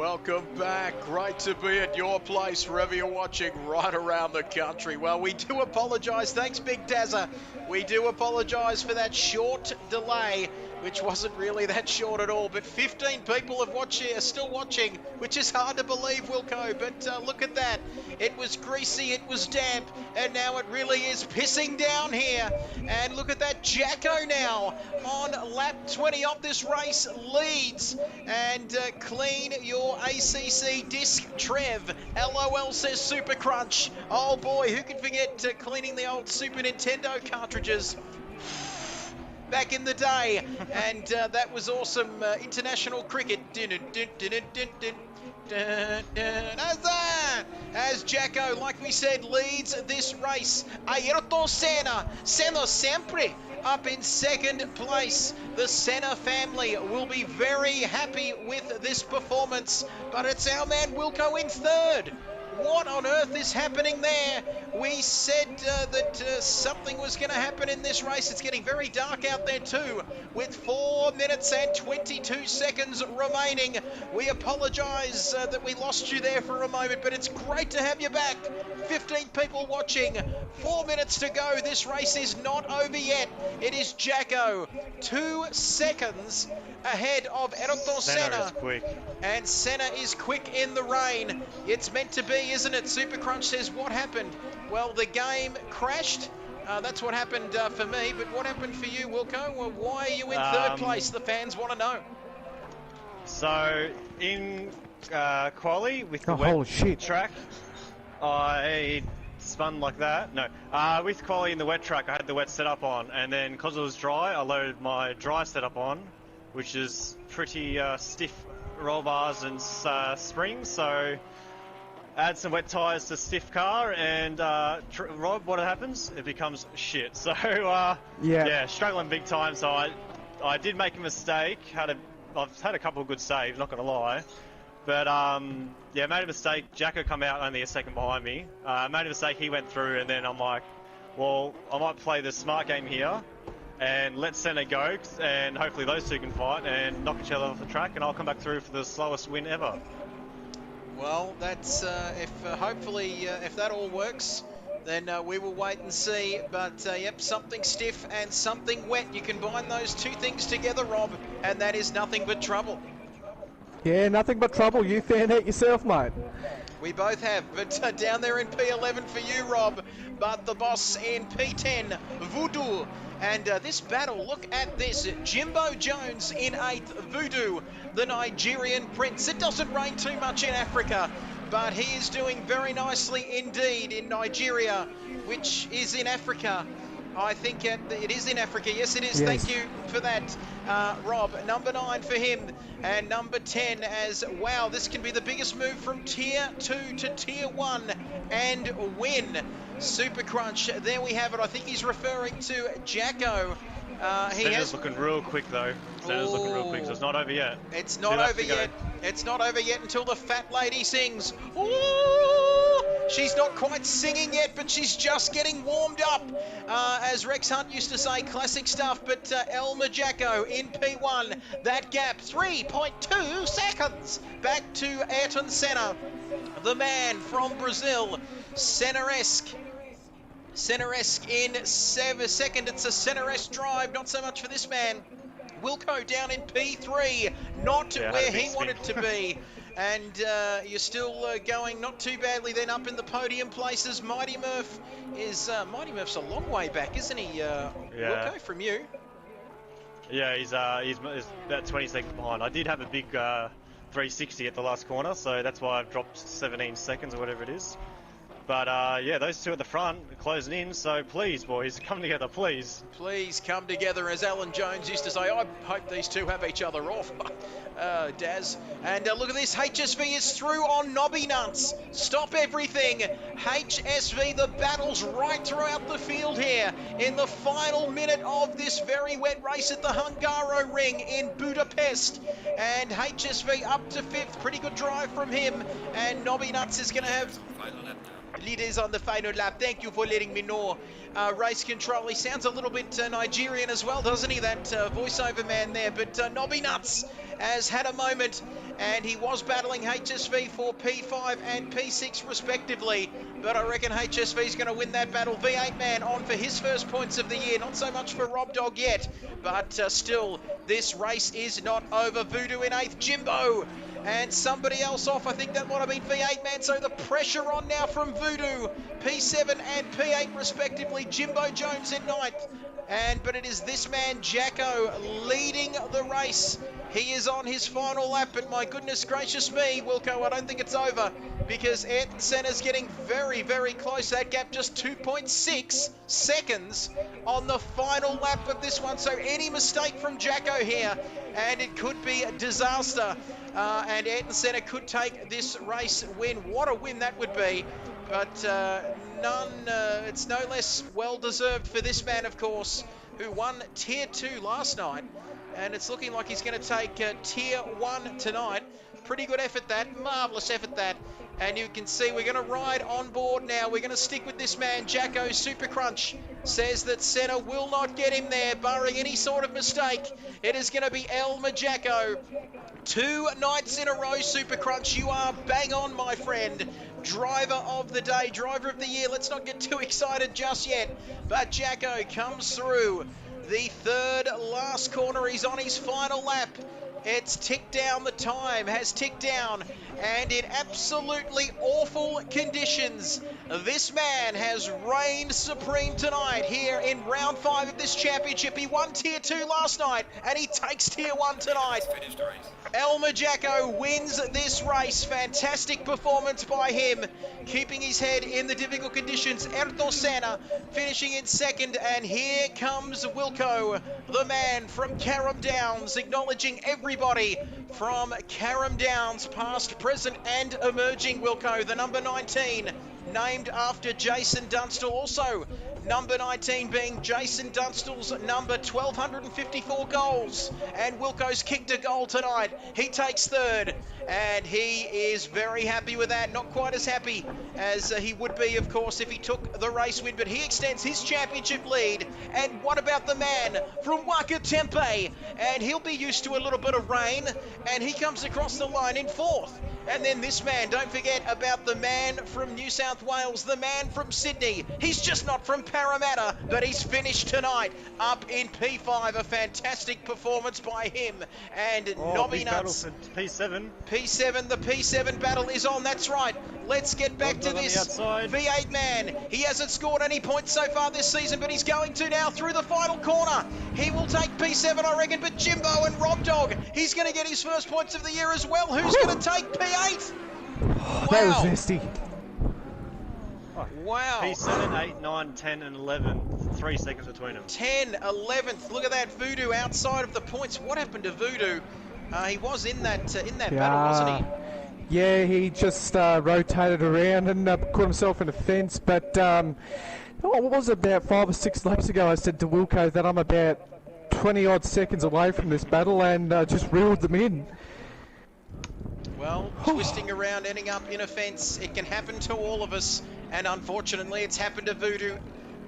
Welcome back. Great to be at your place, wherever you're watching, right around the country. Well, we do apologise. Thanks, Big Dazza. We do apologise for that short delay, which wasn't really that short at all. But 15 people are still watching, which is hard to believe, Wilco. But look at that. It was greasy, it was damp, and now it really is pissing down here. And look at that, Jacko now on lap 20 of this race leads. And clean your ACC disc, Trev. LOL says Super Crunch. Oh boy, who can forget cleaning the old Super Nintendo cartridges back in the day? And that was awesome. International cricket. As Jacko, like we said, leads this race. Ayrton Senna sempre up in second place. The Senna family will be very happy with this performance, but it's our man Wilco in third. What on earth is happening there? We said that something was going to happen in this race. It's getting very dark out there too, with 4 minutes and 22 seconds remaining. We apologise that we lost you there for a moment, but it's great to have you back. 15 people watching, 4 minutes to go. This race is not over yet. It is Jacko, 2 seconds ahead of Ayrton Senna. Is quick. And Senna is quick in the rain. It's meant to be, isn't it? Super Crunch says, what happened? Well, the game crashed. That's what happened for me. But what happened for you, Wilco? Well, why are you in third place? The fans want to know. So, in quali with the holy wet shit. track, I spun like that. No, with quali in the wet track, I had the wet setup on. And then because it was dry, I loaded my dry setup on, which is pretty stiff roll bars and springs, so add some wet tyres to stiff car, and Rob, what happens? It becomes shit. So yeah, struggling big time. So I did make a mistake. I've had a couple of good saves, not gonna lie, but yeah, made a mistake. Jacko come out only a second behind me. Made a mistake. He went through, and then I'm like, well, I might play the smart game here and let Senna go, and hopefully those two can fight and knock each other off the track, and I'll come back through for the slowest win ever. Well, that's hopefully if that all works, then we will wait and see. But yep, something stiff and something wet. You combine those two things together, Rob, and that is nothing but trouble. Yeah, nothing but trouble. You fan out yourself, mate. We both have, but down there in P11 for you, Rob. But the boss in P10, Voodoo. And this battle, look at this. Jimbo Jones in 8th, Voodoo, the Nigerian prince. It doesn't rain too much in Africa, but he is doing very nicely indeed in Nigeria, which is in Africa. I think it is in Africa. Yes, it is. Yes. Thank you for that, Rob. Number 9 for him, and number 10 as, wow, this can be the biggest move from Tier 2 to Tier 1 and win. Super Crunch, there we have it. I think he's referring to Jacko. Senna's looking real quick though. Senna's looking real quick, so it's not over yet. It's not over yet. It's not over yet until the fat lady sings. Ooh! She's not quite singing yet, but she's just getting warmed up. As Rex Hunt used to say, classic stuff. But Elmer Jacko in P1. That gap, 3.2 seconds. Back to Ayrton Senna, the man from Brazil. Senna-esque in second. It's a Senna-esque drive, not so much for this man. Wilco down in P3, not where he wanted to be. And you're still going not too badly then up in the podium places. Mighty Murph is, Mighty Murph's a long way back, isn't he, Wilco, from you? Yeah, he's about 20 seconds behind. I did have a big 360 at the last corner, so that's why I've dropped 17 seconds or whatever it is. But yeah, those two at the front are closing in, so please, boys, come together, please. Please come together, as Alan Jones used to say. I hope these two have each other off, Daz. And look at this, HSV is through on Nobby Nuts. Stop everything. HSV, the battle's right throughout the field here in the final minute of this very wet race at the Hungaro Ring in Budapest. And HSV up to 5th, pretty good drive from him. And Nobby Nuts is going to have leaders on the final lap. Thank you for letting me know. Race control, he sounds a little bit Nigerian as well, doesn't he, that voiceover man there? But Nobby Nuts has had a moment and he was battling HSV for P5 and P6 respectively, but I reckon HSV is going to win that battle. V8 man on for his first points of the year, not so much for Rob Dog yet, but still, this race is not over. Voodoo in 8th, Jimbo and somebody else off. I think that might have been V8 man, so the pressure on now from Voodoo, P7 and P8 respectively. Jimbo Jones in 9th, but it is this man Jacko leading the race. He is on his final lap, but my goodness gracious me, Wilco, I don't think it's over, because Ayrton Senna's getting very, very close. That gap just 2.6 seconds on the final lap of this one. So any mistake from Jacko here, and it could be a disaster. And Ayrton Senna could take this race win. What a win that would be. But it's no less well-deserved for this man, of course, who won Tier 2 last night. And it's looking like he's going to take Tier 1 tonight. Pretty good effort that, marvellous effort that. And you can see we're going to ride on board now. We're going to stick with this man, Jacko. Super Crunch says that Senna will not get him there, barring any sort of mistake. It is going to be Elmer Jacko. 2 nights in a row, Super Crunch. You are bang on, my friend. Driver of the day, driver of the year. Let's not get too excited just yet. But Jacko comes through the third last corner. He's on his final lap. It's ticked down, the time has ticked down, and in absolutely awful conditions, this man has reigned supreme tonight here in round 5 of this championship. He won Tier 2 last night, and he takes Tier 1 tonight. Elmer Jacko wins this race. Fantastic performance by him, keeping his head in the difficult conditions. Ayrton Senna finishing in second, and here comes Wilco, the man from Carrum Downs, acknowledging everybody from Carrum Downs, past, present and emerging. Wilco, the number 19, named after Jason Dunstall. Also, number 19 being Jason Dunstall's number, 1,254 goals. And Wilco's kicked a goal tonight. He takes third, and he is very happy with that. Not quite as happy as he would be, of course, if he took the race win, but he extends his championship lead. And what about the man from Waka Tempe? And he'll be used to a little bit of rain, and he comes across the line in 4th. And then this man, don't forget about the man from New South Wales, the man from Sydney. He's just not from Parramatta, but he's finished tonight up in P5. A fantastic performance by him. And Nobby Nuts. P7. P7, the P7 battle is on, that's right. Let's get back to this. V8 man, he hasn't scored any points so far this season, but he's going to now through the final corner. He will take P7, I reckon, but Jimbo and Rob Dog, he's going to get his first points of the year as well. Who's going to take P8? Wow. That was nasty. Wow. P7, 8, 9, 10 and 11. 3 seconds between them. 10, 11th. Look at that, Voodoo outside of the points. What happened to Voodoo? He was in that battle, wasn't he? Yeah, he just rotated around and caught himself in a fence. But what was it, about 5 or 6 laps ago, I said to Wilco that I'm about 20 odd seconds away from this battle, and just reeled them in. Well, twisting around, ending up in a fence, it can happen to all of us, and unfortunately it's happened to Voodoo,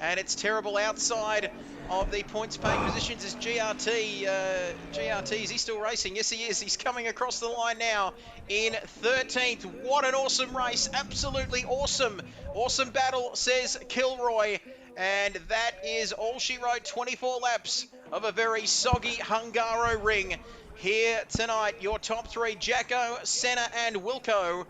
and it's terrible. Outside of the points paying positions is GRT. GRT, is he still racing? Yes, he is. He's coming across the line now in 13th. What an awesome race. Absolutely awesome. Awesome battle, says Kilroy. And that is all she wrote. 24 laps of a very soggy Hungaro ring here tonight. Your top 3, Jacko, Senna and Wilco.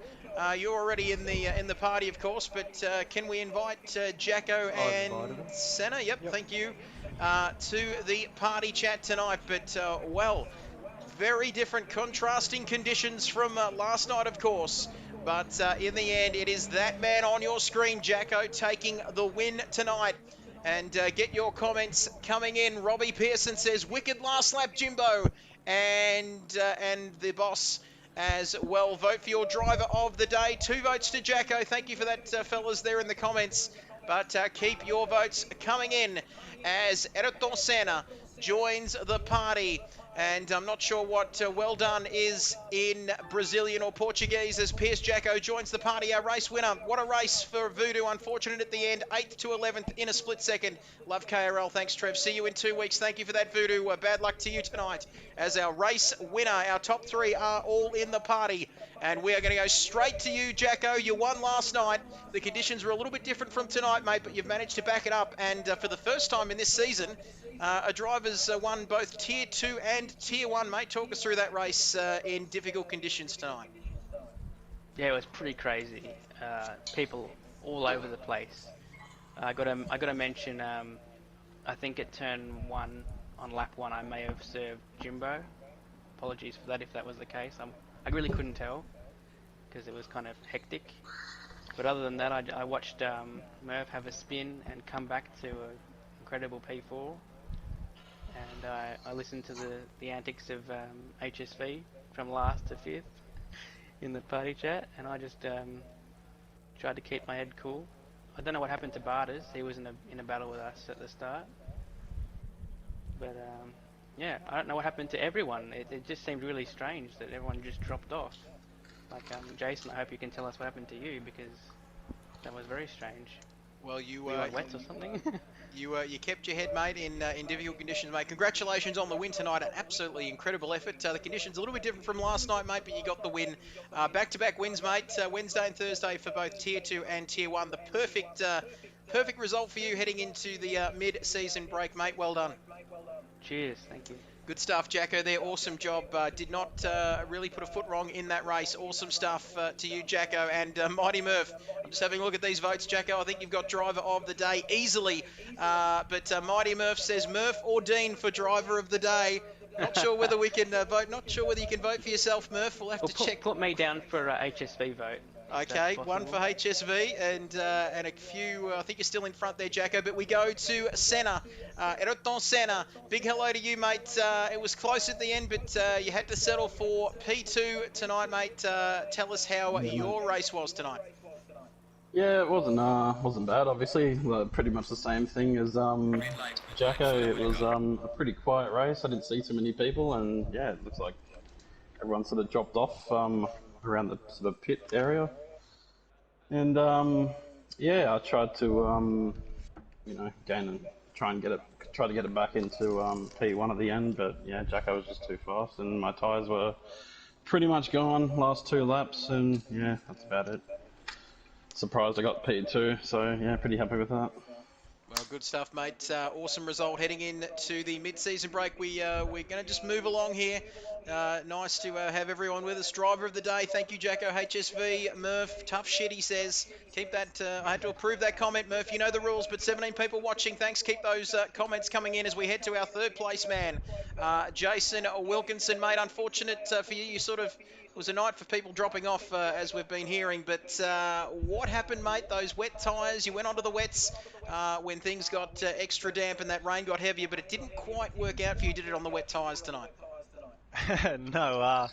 You're already in the party, of course, but can we invite Jacko and Senna? Yep, thank you, to the party chat tonight. But, well, very different, contrasting conditions from last night, of course. But in the end, it is that man on your screen, Jacko, taking the win tonight. And get your comments coming in. Robbie Pearson says, wicked last lap, Jimbo. And the boss as well. Vote for your driver of the day. 2 votes to Jacko. Thank you for that, fellas, there in the comments. But keep your votes coming in as Ayrton Senna joins the party. And I'm not sure what well done is in Brazilian or Portuguese as Pierce Jacko joins the party, our race winner. What a race for Voodoo. Unfortunate at the end, 8th to 11th in a split second. Love KRL. Thanks, Trev. See you in 2 weeks. Thank you for that, Voodoo. Bad luck to you tonight as our race winner. Our top 3 are all in the party. And we are going to go straight to you, Jacko. You won last night. The conditions were a little bit different from tonight, mate, but you've managed to back it up. And for the first time in this season, a driver's won both Tier 2 and Tier 1, mate. Talk us through that race in difficult conditions tonight. Yeah, it was pretty crazy. People all over the place. I got to mention. I think at turn 1 on lap 1, I may have served Jimbo. Apologies for that if that was the case. I really couldn't tell because it was kind of hectic. But other than that, I watched Murph have a spin and come back to an incredible P4. And I listened to the antics of HSV from last to 5th in the party chat, and I just tried to keep my head cool. I don't know what happened to Barters. He was in a battle with us at the start. But yeah, I don't know what happened to everyone. It just seemed really strange that everyone just dropped off. Like Jason, I hope you can tell us what happened to you because that was very strange. Well, you were wet or something? You kept your head, mate, in difficult conditions, mate. Congratulations on the win tonight. An absolutely incredible effort. The conditions a little bit different from last night, mate, but you got the win. Back-to-back wins, mate. Wednesday and Thursday for both Tier 2 and Tier 1. The perfect result for you heading into the mid-season break, mate. Well done. Cheers. Thank you. Good stuff, Jacko there. Awesome job. Did not really put a foot wrong in that race. Awesome stuff to you, Jacko. And Mighty Murph, I'm just having a look at these votes, Jacko. I think you've got driver of the day easily. But Mighty Murph says Murph or Dean for driver of the day. Not sure whether we can vote. Not sure whether you can vote for yourself, Murph. We'll have to check. Put me down for HSV vote. Okay, one for HSV and a few. I think you're still in front there, Jacko. But we go to Senna, Ayrton Senna. Big hello to you, mate. It was close at the end, but you had to settle for P2 tonight, mate. Tell us how your race was tonight. Yeah, it wasn't bad. Obviously, pretty much the same thing as Jacko. It was a pretty quiet race. I didn't see too many people, and yeah, it looks like everyone sort of dropped off around the sort of pit area. And yeah, I tried to gain and try to get it back into P1 at the end, but yeah, Jacko was just too fast, and my tyres were pretty much gone last 2 laps, and yeah, that's about it. Surprised I got P2, so yeah, pretty happy with that. Well, good stuff, mate. Awesome result heading into the mid-season break. We're going to just move along here. Nice to have everyone with us. Driver of the day, thank you, Jacko. HSV, Murph, tough shit, he says. Keep that, I had to approve that comment, Murph. You know the rules, but 17 people watching. Thanks, keep those comments coming in as we head to our third place man. Jason Wilkinson, mate, unfortunate for you. You sort of, it was a night for people dropping off, as we've been hearing. But what happened, mate? Those wet tyres, you went onto the wets when things got extra damp and that rain got heavier, but it didn't quite work out for you, did it, on the wet tyres tonight? No,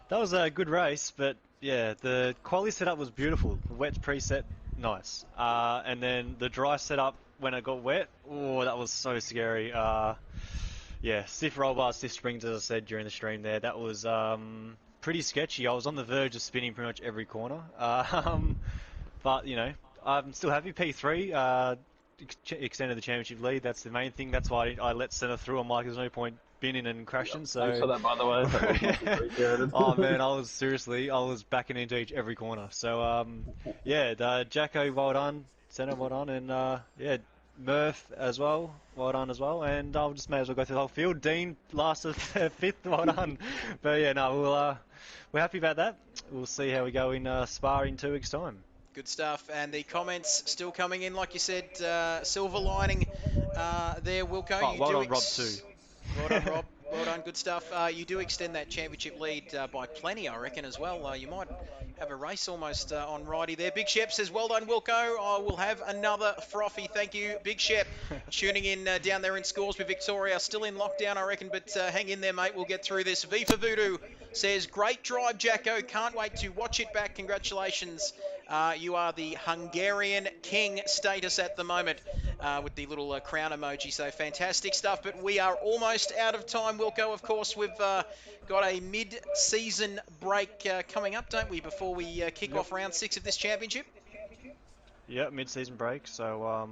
that was a good race, but yeah, the quali setup was beautiful. The wet preset, nice. And then the dry setup when it got wet, oh, that was so scary. Yeah, stiff roll bars, stiff springs, as I said during the stream there. That was pretty sketchy. I was on the verge of spinning pretty much every corner. But, you know, I'm still happy. P3 extended the championship lead. That's the main thing. That's why I let Senna through. I'm like, there's no point binning and crashing. So thanks for that, by the way. That was much appreciated. Oh man, I was backing into every corner. So yeah, Jacko, well done. Senna, well done, and yeah, Murph as well, well done as well. And I'll just may as well go through the whole field. Dean last of 5th, well done. But yeah, no, we're happy about that. We'll see how we go in Spa in 2 weeks' time. Good stuff, and the comments still coming in, like you said, silver lining there, Wilco. Oh, well done, Rob, too. Well done, Rob. Well done, good stuff. You do extend that championship lead by plenty, I reckon, as well. You might have a race almost on righty there. Big Shep says, well done, Wilco. I will have another frothy. Thank you, Big Shep. Tuning in down there in Scoresby, Victoria. Still in lockdown, I reckon, but hang in there, mate. We'll get through this. V for Voodoo says, great drive, Jacko. Can't wait to watch it back. Congratulations. You are the Hungarian king status at the moment. with the little crown emoji. So fantastic stuff. But we are almost out of time, Wilco. Of course, we've got a mid-season break coming up, don't we, before we kick Yep. off round 6 of this championship? Yeah, mid-season break. So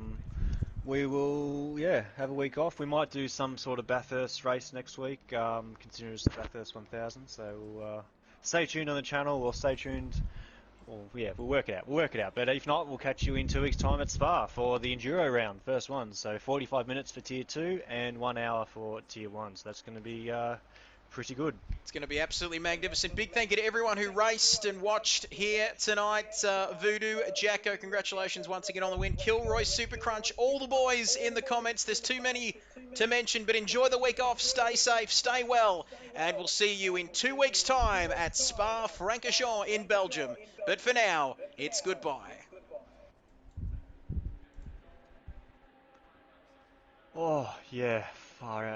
we will, yeah, have a week off. We might do some sort of Bathurst race next week, considering it's the Bathurst 1000. So stay tuned on the channel, or stay tuned. Well, yeah, we'll work it out. We'll work it out. But if not, we'll catch you in 2 weeks' time at Spa for the Enduro round, first one. So 45 minutes for Tier 2 and 1 hour for Tier 1. So that's going to be pretty good. It's going to be absolutely magnificent. Big thank you to everyone who raced and watched here tonight. Voodoo, Jacko, congratulations once again on the win. Kilroy, Super Crunch, all the boys in the comments. There's too many to mention, but enjoy the week off. Stay safe, stay well, and we'll see you in 2 weeks' time at Spa-Francorchamps in Belgium. But for now, it's goodbye. Oh, yeah, far out.